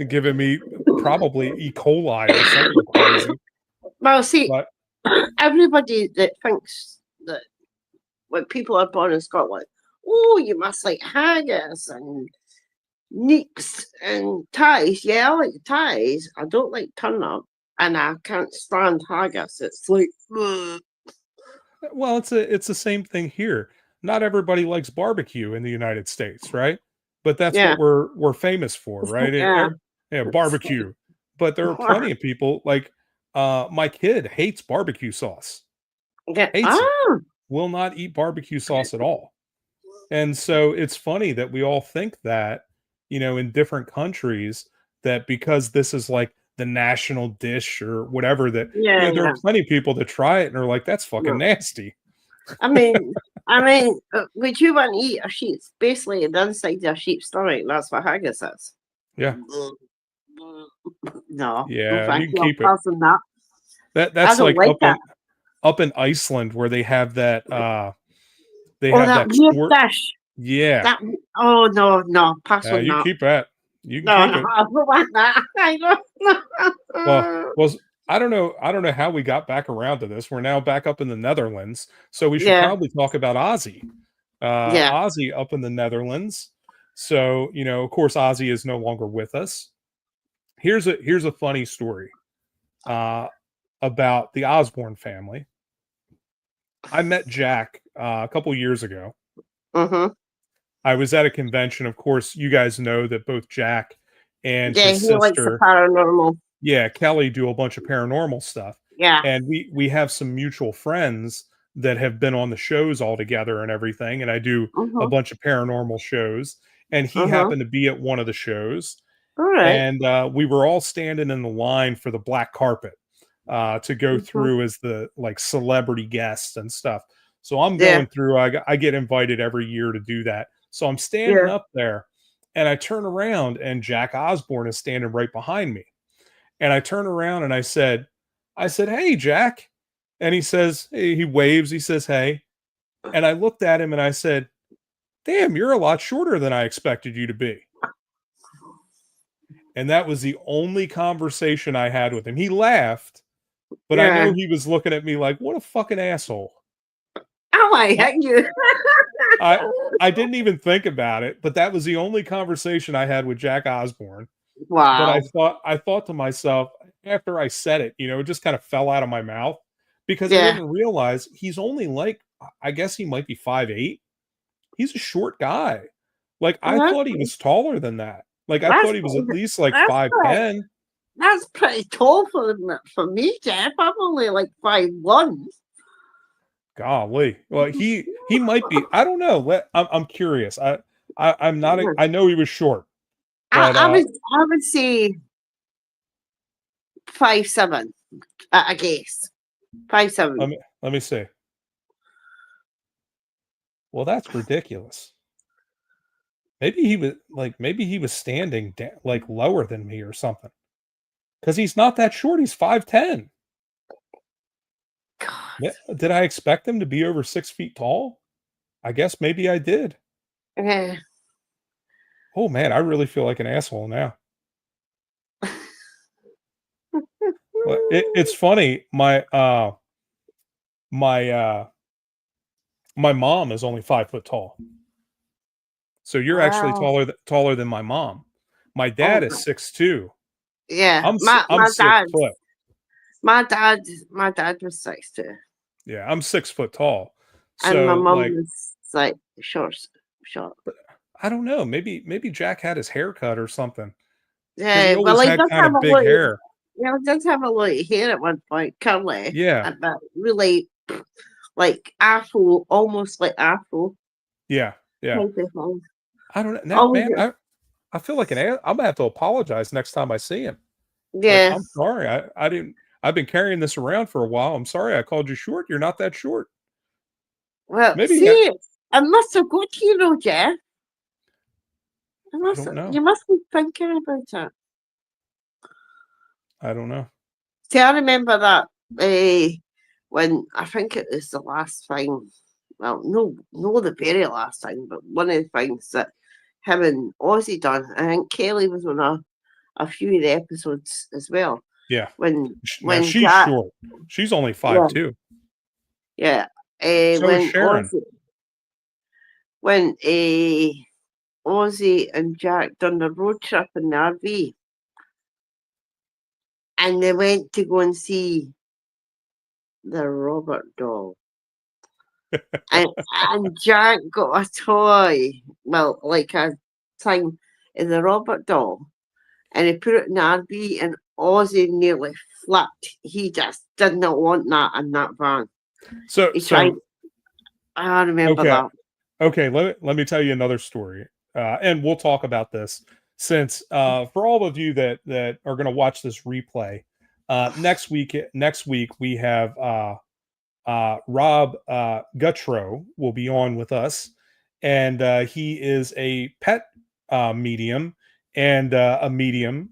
giving me probably E. coli or something crazy. Well, see, But everybody that thinks that when people are born in Scotland, oh, you must like haggis and neeks and ties. Yeah, I like ties. I don't like turnip, and I can't stand haggis. It's like, ugh. well, it's the same thing here. Not everybody likes barbecue in the United States, right? But that's Yeah, what we're famous for, right? yeah. Yeah, barbecue. But there are plenty of people like my kid hates barbecue sauce. Yeah. Hates it. Ah, Will not eat barbecue sauce at all. And so it's funny that we all think that, in different countries that because this is like the national dish or whatever that, yeah, there are yeah. plenty of people that try it and are like that's fucking No. nasty. I mean, would you want to eat a sheep's basically the inside of a sheep's stomach? That's what haggis is. Yeah. No, no, Yeah, you thank can you. I'm keep it. passing that. I That's don't like like that. up in Iceland where they Oh, have that that weird sport. dish. Yeah. That. Oh no, no, pass on You that. keep that. You can No, keep no, it. I don't want that. I Well, don't. was I don't know how we got back around to this. We're now back up in the Netherlands, so we should Yeah, probably talk about Ozzy. yeah. Ozzy up in the Netherlands. So, of course Ozzy is no longer with us. Here's a funny story about the Osborne family. I met Jack a couple years ago. Mm-hmm. I was at a convention. Of course, you guys know that both Jack and Yeah, his he likes the sister, paranormal. yeah, Kelly, do a bunch of paranormal stuff. Yeah. And we have some mutual friends that have been on the shows all together and everything. And I do a Mm-hmm. bunch of paranormal shows. And he Mm-hmm. happened to be at one of the shows. All right. And we were all standing in the line for the black carpet to go Mm-hmm. through as the like celebrity guests and stuff. So I'm Yeah. going through. I get invited every year to do that. So I'm standing Yeah. up there, and I turn around, and Jack Osborne is standing right behind me. And I turn around and I said, "Hey, Jack," and he waves. He says, "Hey," and I looked at him and I said, "Damn, you're a lot shorter than I expected you to be." And that was the only conversation I had with him. He laughed, but I know Yeah. he was looking at me like, "What a fucking asshole." Oh, I I hit you. I I didn't even think about it, but that was the only conversation I had with Jack Osborne. But I Wow. thought I thought to myself after I said it, it just kind of fell out of my mouth because I Yeah. didn't realize he's only like I guess he might be 5'8". He's a short guy. Like I Well, thought he was taller than that. Like I that's thought he was at least like that's pretty, 5'10". that's pretty tall for me, Jeff. I'm only like 5'1". Golly. Well, he might be. I don't know. I'm curious. I'm not. I know he was short, but I would say 5'7". I guess let 5'7". me let me see. Well, that's ridiculous. Maybe he was standing like lower than me or something. Because he's not that short. He's 5'10". God. Did I expect him to be over 6 feet tall? I guess maybe I did. Yeah. Oh man, I really feel like an asshole now. Well, it's funny. My my mom is only 5 foot tall. So you're actually Wow. taller than my mom. My dad Oh, is 6'2". yeah. I'm 6 foot. My dad was 6'2", Yeah, I'm 6 foot tall. and my So mum like, was like short. I don't know. Maybe Jack had his hair cut or something because he Yeah. Well, always he had does kind have of a big lot. hair. Yeah, he does have a lot of hair at one point, curly, Yeah, but really like afro, almost like afro yeah, yeah. type of thing. I don't know, Always, man. I feel like I'm gonna have to apologize next time I see him. Like, yeah. I'm sorry. I didn't. I've been carrying this around for a while. I'm sorry I called you short. You're not that short. Well, Maybe see, I must have got to you, though, Jeff. I don't know. You must be thinking about it. I don't know. See, I remember that when I think it was the last time. Well, no, the very last time, but one of the things that him and Ozzy done. I think Kelly was on a few of the episodes as well. Yeah. Now When she's Jack, short. She's only yeah, 5'2". yeah, So is Sharon. when Ozzy and Jack done the road trip in the RV, and they went to go and see the Robert doll. And Jack got a toy, well, like a thing in the Robert doll, and he put it in the RV, and Ozzy nearly flipped. He just did not want that in that van. So He tried. so I remember okay. that. Okay, let me tell you another story, and we'll talk about this since for all of you that are going to watch this replay next week we have Rob Guttrow will be on with us, and he is a pet medium and a medium.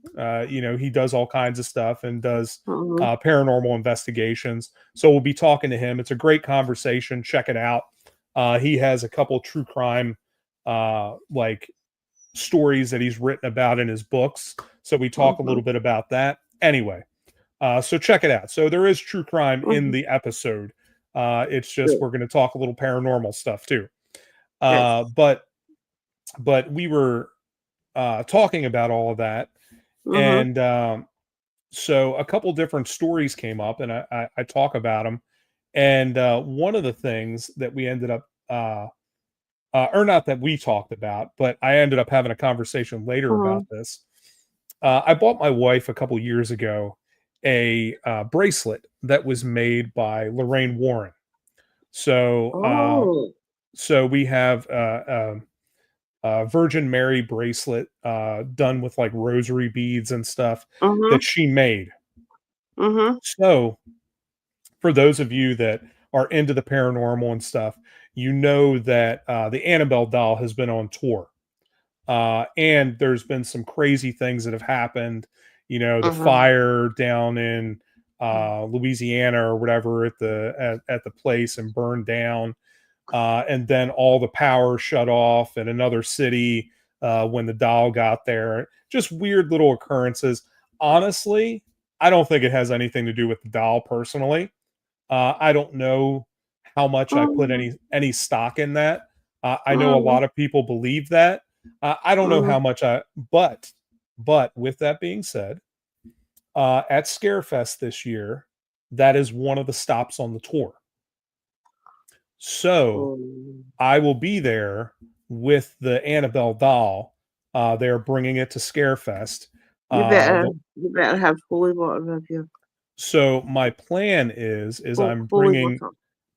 He does all kinds of stuff and does Mhm, paranormal investigations. So we'll be talking to him. It's a great conversation. Check it out. He has a couple true crime like stories that he's written about in his books. So we talk a mhm, little bit about that. Anyway, so check it out. So there is true crime in mhm. the episode. It's just Good. we're going to talk a little paranormal stuff too. Yes. Uh, but but we were talking about all of that, Mhm, and so a couple different stories came up, and I talk about them. And one of the things that we ended up, or not that we talked about, but I ended up having a conversation later about mhm. this. I bought my wife a couple years ago a bracelet that was made by Lorraine Warren. So, Oh. so we have a Virgin Mary bracelet done with like rosary beads and stuff Mhm, that she made. mhm, So, for those of you that are into the paranormal and stuff, you know that the Annabelle doll has been on tour. And there's been some crazy things that have happened. The mhm, fire down in Louisiana or whatever at the place and burned down, and then all the power shut off in another city when the doll got there. Just weird little occurrences. Honestly, I don't think it has anything to do with the doll personally. I don't know how much I put mhm, any stock in that. I know a mhm, lot of people believe that. I don't know mhm. how much but with that being said, at Scarefest this year, that is one of the stops on the tour. So Oh. I will be there with the Annabelle doll. They're bringing it to Scarefest. The, You better have holy water with you. so my plan is Holy water.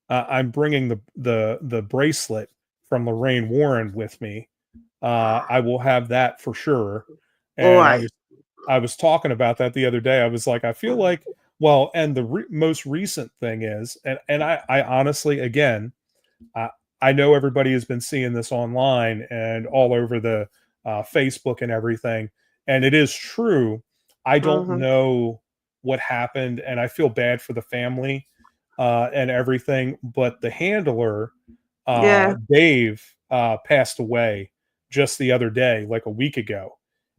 I'm bringing the bracelet from Lorraine Warren with me. I will have that for sure. All And right. I was talking about that the other day. I was like, I feel like, well, and the most recent thing is, and I honestly, again, I know everybody has been seeing this online and all over the Facebook and everything, and it is true. I don't Mm-hmm. know what happened, and I feel bad for the family and everything. But the handler, Yeah. Dave, passed away just the other day, like a week ago,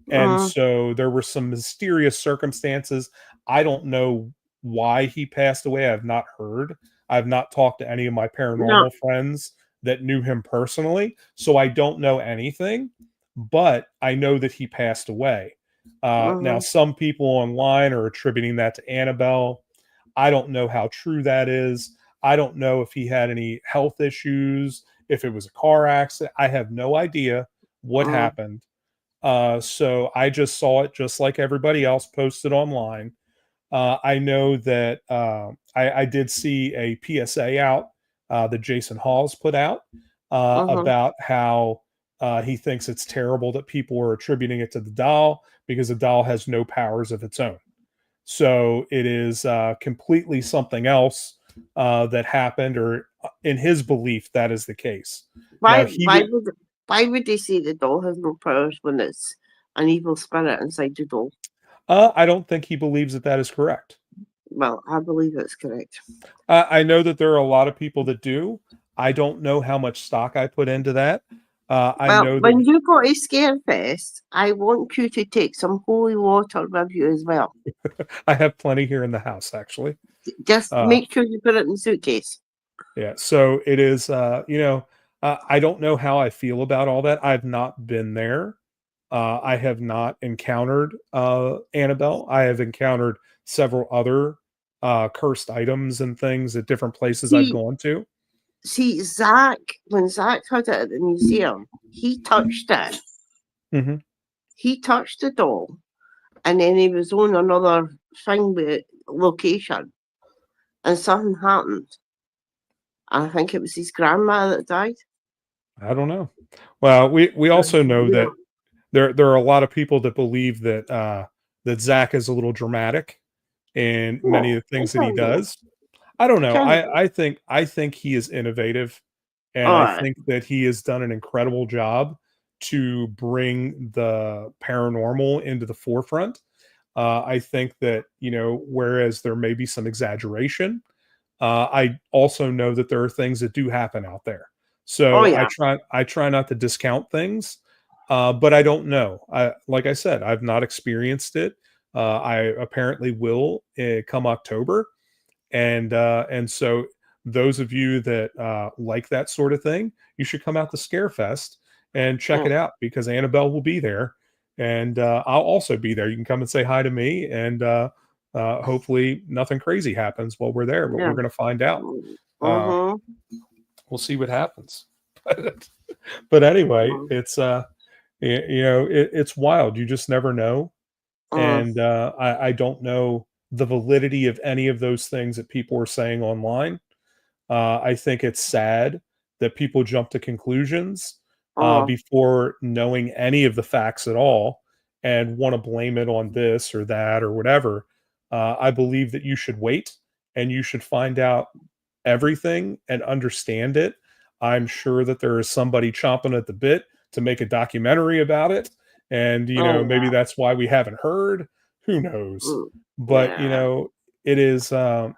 and Mm, so there were some mysterious circumstances. I don't know why he passed away. I've not heard. I've not talked to any of my no. paranormal friends that knew him personally, so I don't know anything, but I know that he passed away. Now, Mm-hmm. some people online are attributing that to Annabelle. I don't know how true that is. I don't know if he had any health issues, if it was a car accident. I have no idea what Mm, happened. So I just saw it just like everybody else posted online. I know that I did see a PSA out that Jason Hawes put out mm-hmm. about how he thinks it's terrible that people are attributing it to the doll because the doll has no powers of its own. So it is completely something else that happened, or in his belief, that is the case. Why? Now he would. Why would they say the doll has no powers when it's an evil spirit inside the doll? I don't think he believes that that is correct. Well, I believe it's correct. I know that there are a lot of people that do. I don't know how much stock I put into that. I Well, know when that you go to Scarefest, I want you to take some holy water with you as well. I have plenty here in the house, actually. Just Uh, make sure you put it in the suitcase. yeah, so it is. I don't know how I feel about all that. I've not been there. I have not encountered Annabelle. I have encountered several other cursed items and things at different places I've See, gone to. Zach, when Zach had it at the museum, he touched it. Hmm. He touched the doll, and then he was on another thing with location, and something happened. I think it was his grandma that died. I don't know. Well, we also know Yeah. that there are a lot of people that believe that that Zach is a little dramatic in many No, of the it things that he can't be. does. I don't know. Can't be. I think he is innovative, and All I right. think that he has done an incredible job to bring the paranormal into the forefront. I think that, whereas there may be some exaggeration, I also know that there are things that do happen out there. Oh So yeah. I try not to discount things, but I don't know. Like I said, I've not experienced it. I apparently will come October, and so those of you that like that sort of thing, you should come out to Scarefest and check Yeah. it out because Annabelle will be there, and I'll also be there. You can come and say hi to me, and hopefully nothing crazy happens while we're there, but Yeah. we're going to find out. Uh, Mm-hmm. we'll see what happens. But anyway, it's it's wild. You just never know, Mm. and I don't know the validity of any of those things that people are saying online. I think it's sad that people jump to conclusions Oh. before knowing any of the facts at all and want to blame it on this or that or whatever. I believe that you should wait and you should find out everything and understand it. I'm sure that there is somebody chomping at the bit to make a documentary about it. And, Oh maybe yeah. that's why we haven't heard. Who knows? Mm. But, Yeah. it is. I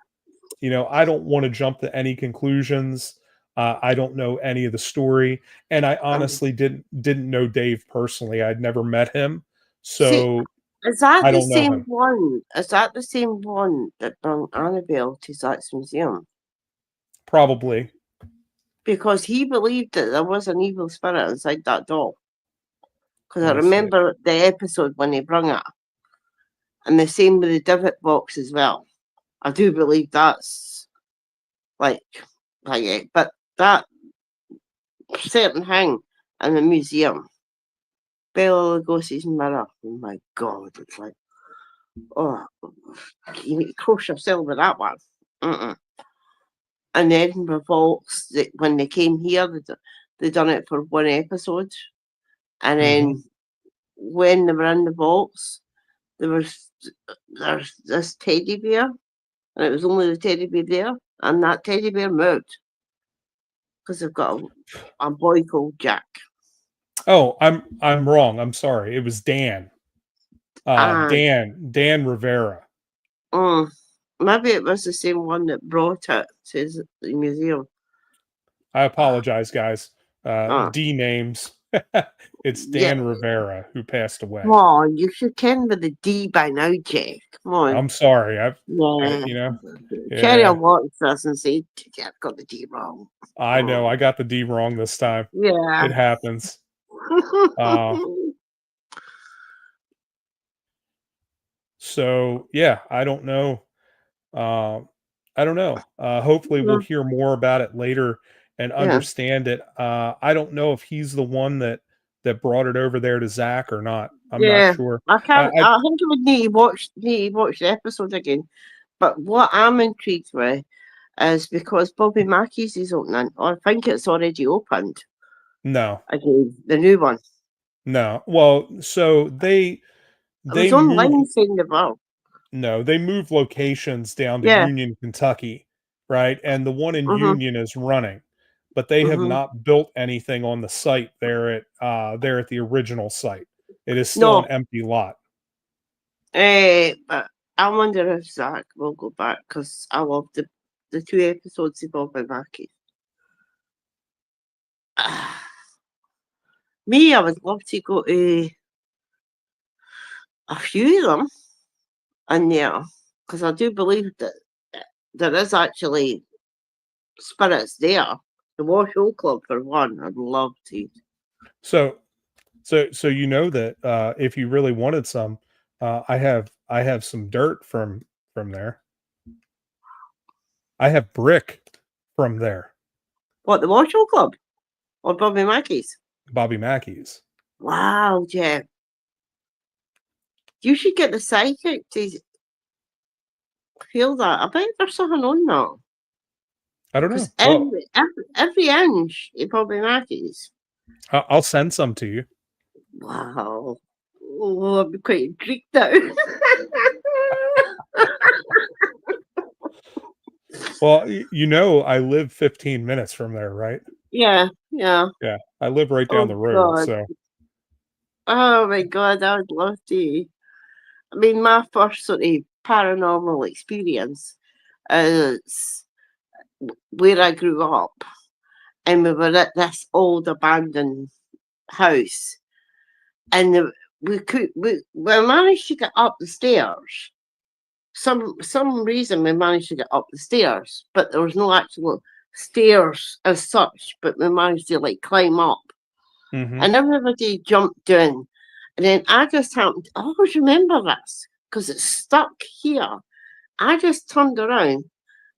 don't want to jump to any conclusions. I don't know any of the story, and I Um, honestly didn't know Dave personally. I'd never met him, see, so is that I the don't know same him. one? Is that the same one that brought Annabelle to Zach's museum? Probably. Because he believed that there was an evil spirit inside that doll. Because I Let me see. remember the episode when he brung it, and the same with the divot box as well. I do believe that's like, it, but that certain thing in the museum, Bela Lugosi's mirror. Oh my god, it's like, oh, you need to cross yourself with that one. Mm-mm. And the Edinburgh Vaults, when they came here, they done it for one episode, and Hmm. then when they were in the vaults, there was there's this teddy bear, and it was only the teddy bear there, and that teddy bear moved. because they've got a boy called Jack. Oh, I'm wrong. I'm sorry. It was Dan. And Dan Rivera. mm, maybe it was the same one that brought it to the museum. I apologize, guys. Oh, D names. It's yeah. Dan Rivera who passed Come away. on, you should ken with the D by now, Jack. Come on. I'm sorry. Yeah. Carry Yeah, on watch this and say, I've got the D wrong. I know. I Oh, got the D wrong this time. yeah. It happens. Uh, so yeah, I don't know. Uh, I don't know. Hopefully, we'll hear more about it later and Yeah. understand it. I don't know if he's the one that brought it over there to Zach or not. I'm not Yeah. sure. I can't, I I think I would need to watch the episode again. But what I'm intrigued with is because Bobby Mackey's is opening, or I think it's already opened no, again, the new one. no. Well, so It they was moved. online saying about. No, they moved locations down to Yeah. Union, Kentucky, right? And the one in Mm-hmm. Union is running, but they have Mm-hmm. not built anything on the site there at the original site. It is still an No. empty lot. But I wonder if Zach will go back because I love the two episodes of Bobby Mackey. Me, I would love to go to a few of them in there because I do believe that there is actually spirits there. The Wash Hill Club, for one, I'd love to. So so you know that if you really wanted some, I have some dirt from there. I have brick from there, What, the Wash Hill Club? Or Bobby Mackey's? Bobby Mackey's. Wow, Jeff. You should get the psychic to feel that. I bet there's something on that. I don't know. Because Well, every inch it Bobby Mackey's. I'll send some to you. Wow. Oh, I'm quite intrigued now. Well, you know, I live 15 minutes from there, right? Yeah, yeah. Yeah, I live right down Oh the road. God. So Oh my God, I would love to. I mean, my first sort of paranormal experience is where I grew up, and we were at this old abandoned house, and we managed to get up the stairs. Some reason we managed to get up the stairs, but there was no actual stairs as such. But we managed to like climb up, mhm. and everybody jumped down. And then I just happened. I always remember this because it's stuck here. I just turned around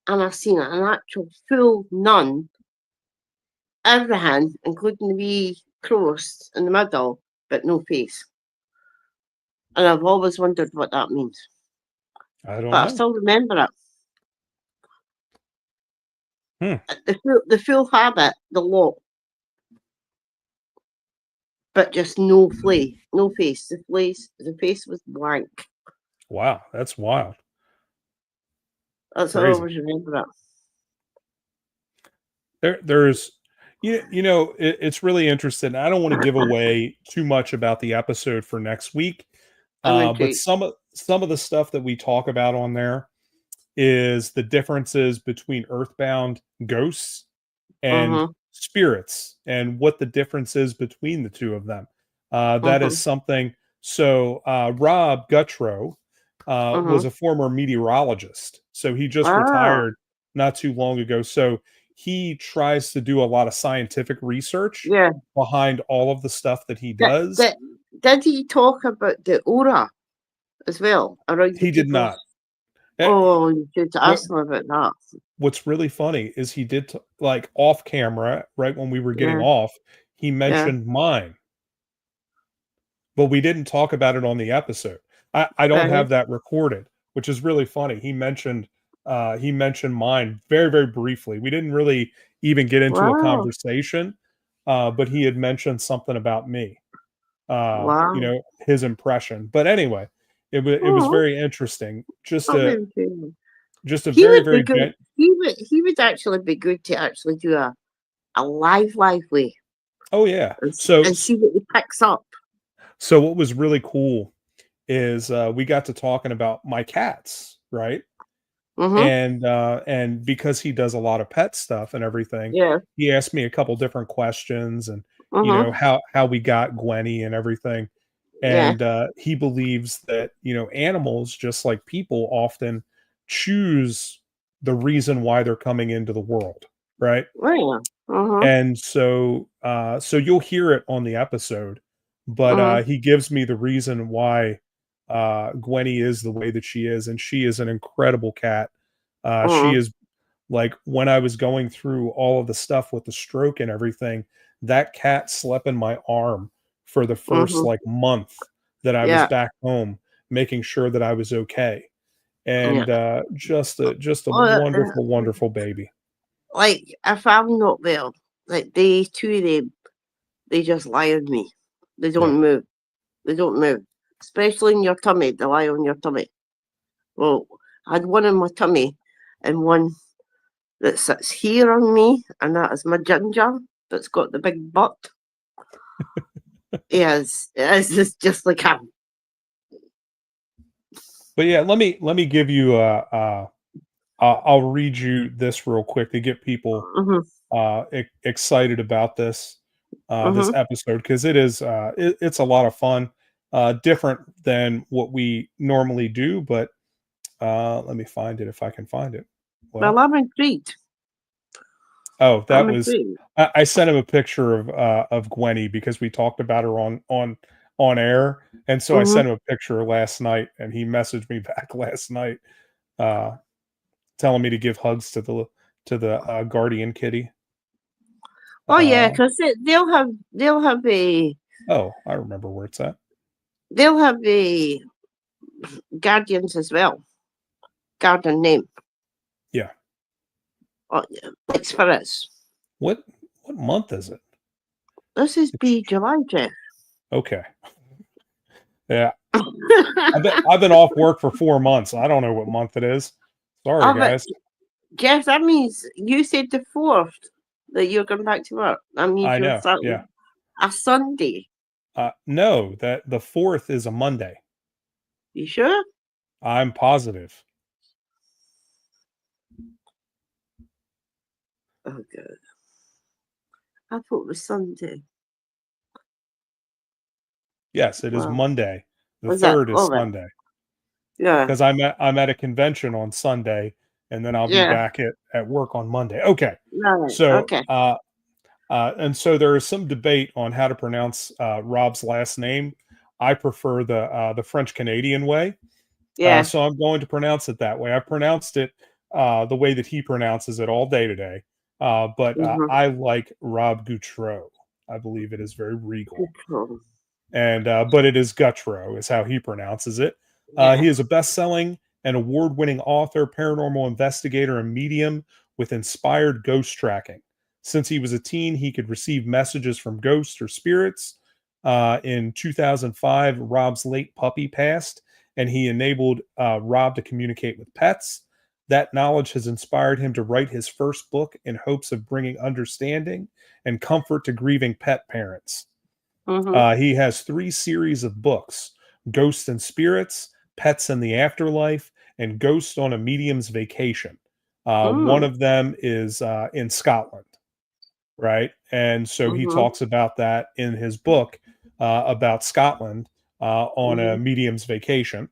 and I seen an actual full nun, everything, including the wee cross in the middle, but no face. And I've always wondered what that means. I don't But I know. still remember it. Hmm. The full habit, the lot, but just no no face. The face was blank. Wow, that's wild. That's how I Crazy. always remember it. There's you know, it's really interesting. I don't want to give away too much about the episode for next week. I'm But intrigued. some of the stuff that we talk about on there is the differences between earthbound ghosts and Uh-huh. spirits and what the difference is between the two of them. That Uh-huh. is something. So Rob Guttrow Uh-huh. was a former meteorologist. So he just Wow. retired not too long ago. So he tries to do a lot of scientific research Yeah. behind all of the stuff that he Did, does. did, did he talk about the aura as well around the He did people's? not. Eh, Oh, you should What ask him about that. what's really funny is he did like off camera, right when we were getting Yeah. off, he Yeah. mentioned mine, but we didn't talk about it on the episode. I don't Uh-huh. have that recorded, which is really funny. He mentioned mine very, very briefly. We didn't really even get into a Wow. conversation, but he had mentioned something about me, you Wow. know, his impression. But anyway, it was Oh, very interesting. that'll be intriguing. Just a He very, would be very good. He would actually be good to actually do a a live way Oh yeah. and, So and see what he picks up. so what was really cool is we got to talking about my cats, right? Mm-hmm. And because he does a lot of pet stuff and everything, Yeah. he asked me a couple different questions, and Mm-hmm. how we got Gwenny and everything. Yeah. And he believes that animals, just like people, often choose the reason why they're coming into the world, right? Oh, yeah. Mm-hmm. And so you'll hear it on the episode, but Mm-hmm. he gives me the reason why Gwenny is the way that she is, and she is an incredible cat. She Mm-hmm. is, like, when I was going through all of the stuff with the stroke and everything, that cat slept in my arm for the first, Mm-hmm. like, month that I was Yeah. back home, making sure that I was okay. Yeah. And just a Well, wonderful, wonderful baby. like if I'm not well, like they two of them, they just lie on me. They Yeah. don't move. They don't move. Especially in your tummy. They lie on your tummy. Well, I had one in my tummy and one that sits here on me, and that is my ginger that's got the big butt. Yes, it's just like him. But yeah, let me give you I'll read you this real quick to get people Mm-hmm. excited about this Mm-hmm. episode, because it's a lot of fun, different than what we normally do. But let me find it if I can find it. Well, Well, I'm intrigued. oh, that I'm was intrigued. I sent him a picture of Gwenny because we talked about her on air, and so I Mm-hmm. sent him a picture last night, and he messaged me back last night, uh, telling me to give hugs to the guardian kitty. Oh yeah, Uh, because they'll have a oh, I remember where it's at. they'll have a guardians as well. Guardian name. Yeah. Oh, yeah, like spirits. What what month is it? This is It's be July, Jeff. okay. Yeah. I've been off work for 4 months. I don't know what month it is. Sorry, Oh, but guys. Jeff, that means you said the fourth that you're going back to work. That means I you're know. Yeah. starting a Sunday. No, that the 4th is a Monday. You sure? I'm positive. Oh, good. I thought it was Sunday. Yes, it is Well, Monday. The was that? 3rd is Oh, right. Sunday, Yeah. because I'm at a convention on Sunday, and then I'll be Yeah. back at work on Monday. Okay. Right. So, Okay. and so there is some debate on how to pronounce Rob's last name. I prefer the French Canadian way. Yeah. So I'm going to pronounce it that way. I pronounced it the way that he pronounces it all day today. But Mm-hmm. I like Rob Goutreau. I believe it is very regal. Control. And but it is Gutro, is how he pronounces it. Yeah. He is a best-selling and award-winning author, paranormal investigator, and medium with inspired ghost tracking. Since he was a teen, he could receive messages from ghosts or spirits. In 2005, Rob's late puppy passed, and he enabled Rob to communicate with pets. That knowledge has inspired him to write his first book in hopes of bringing understanding and comfort to grieving pet parents. Mm-hmm. He has 3 series of books: Ghosts and Spirits, Pets in the Afterlife, and Ghost on a Medium's Vacation. One Mm. of them is in Scotland, right? And so he Mm-hmm. talks about that in his book about Scotland on a Mm-hmm. medium's vacation.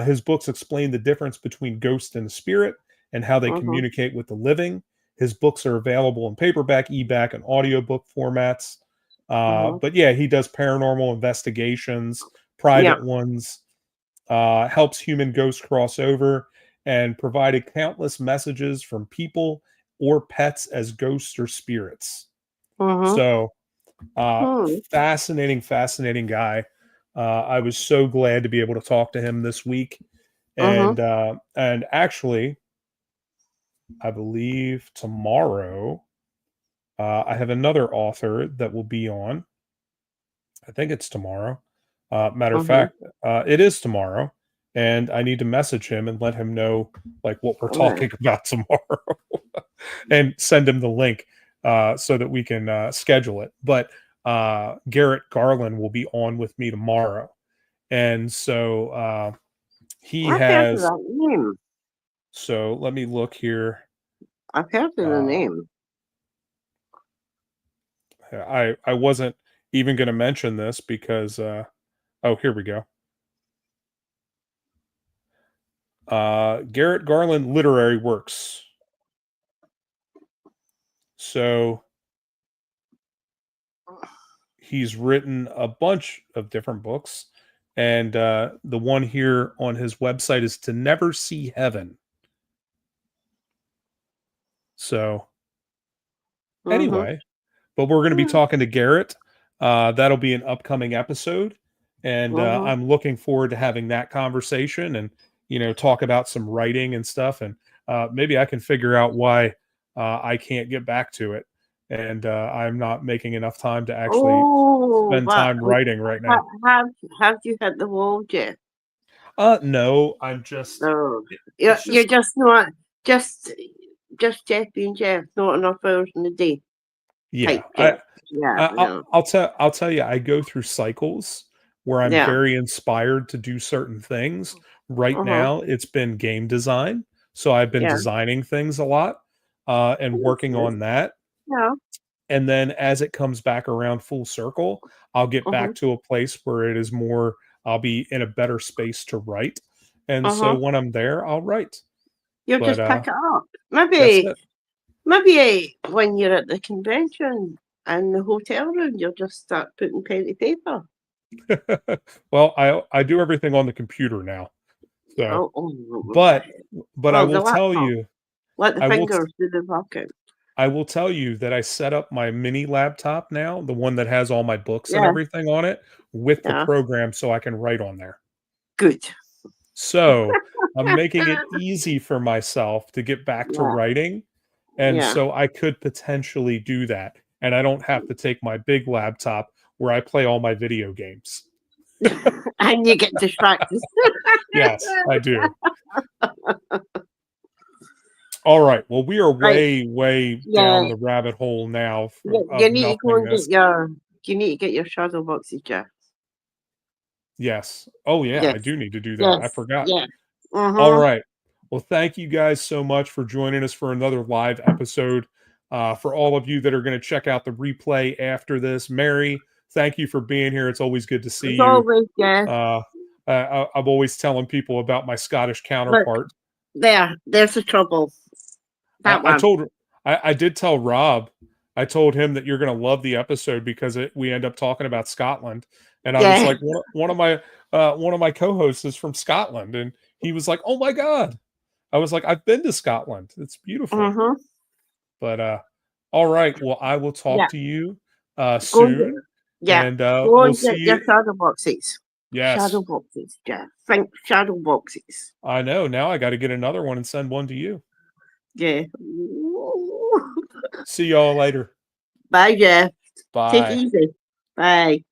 His books explain the difference between ghost and spirit and how they Mm-hmm. communicate with the living. His books are available in paperback, ebook, and audiobook formats. Mm-hmm. But yeah, he does paranormal investigations, Yeah. private ones, helps human ghosts cross over, and provided countless messages from people or pets as ghosts or spirits. Mm-hmm. So, Hmm. fascinating, fascinating guy. I was so glad to be able to talk to him this week, Mm-hmm. and actually, I believe tomorrow I have another author that will be on. I think it's tomorrow. Matter of Mm-hmm. fact, it is tomorrow, and I need to message him and let him know like what we're All right. talking about tomorrow, and send him the link. so that we can schedule it. But Garrett Garland will be on with me tomorrow, and so he I've heard of has. that name. So let me look here. I've heard of the Uh, name. I wasn't even going to mention this because oh, here we go. Garrett Garland literary works. So he's written a bunch of different books, and the one here on his website is To Never See Heaven. So Mm-hmm. anyway, but we're going to be talking to Garrett. That'll be an upcoming episode, and Mm-hmm. I'm looking forward to having that conversation and talk about some writing and stuff, and maybe I can figure out why I can't get back to it, and I'm not making enough time to actually Oh, spend but time writing right ha- now. have you hit the wall, Jeff? No, I'm just. No, It's you're just. just not just Jeff being Jeff. Not enough hours in the day. Yeah, Type Jeff. Yeah, yeah, I'll tell you, I go through cycles where I'm yeah. very inspired to do certain things. Right Uh-huh. now, it's been game design, so I've been Yeah. designing things a lot and working Okay. on that. Yeah. And then as it comes back around full circle, I'll get Uh-huh. back to a place where it is more. I'll be in a better space to write, and so Uh-huh. when I'm there, I'll write. You'll But just pick it up. that's Maybe it. maybe when you're at the convention and the hotel room, you'll just start putting pen to paper. Well, I do everything on the computer now. So, Oh, oh, but I oh, the will tell laptop. you, Let the I will fingers do the working. I will tell you that I set up my mini laptop now, the one that has all my books and Yeah, everything on it, with the yeah. program so I can write on there. Good. So, I'm making it easy for myself to get back to Yeah, writing, and yeah. so I could potentially do that, and I don't have to take my big laptop where I play all my video games. And you get distracted. Yes, I do. All right. Well, we are Right. way Yeah. down the rabbit hole now You of need to go and nothingness. you need to get your shadow boxes, Jeff. Yes. Oh, yeah. I Yes. do need to do that. I Yes. forgot. Yes. All Mm-hmm. right. Well, thank you guys so much for joining us for another live episode. For all of you that are going to check out the replay after this, Mary, thank you for being here. It's always good to see As you. always, Jeff. I'm always telling people about my Scottish Look, counterpart. there's the trouble. That I one. told I did tell Rob. I told him that you're going to love the episode because we end up talking about Scotland, and I was Yeah. like, one of my co-hosts is from Scotland, and he was like, "Oh my god!" I was like, "I've been to Scotland. It's beautiful." Mm-hmm. But all right, well, I will talk Yeah. to you Go and get, soon, yeah. and Go we'll and see get your you. shadow boxes. Yes, Shadow boxes, Jeff. Think shadow boxes. I know. Now I got to get another one and send one to you. Yeah. See y'all later. Bye, Jeff. Take it Bye. easy. Bye.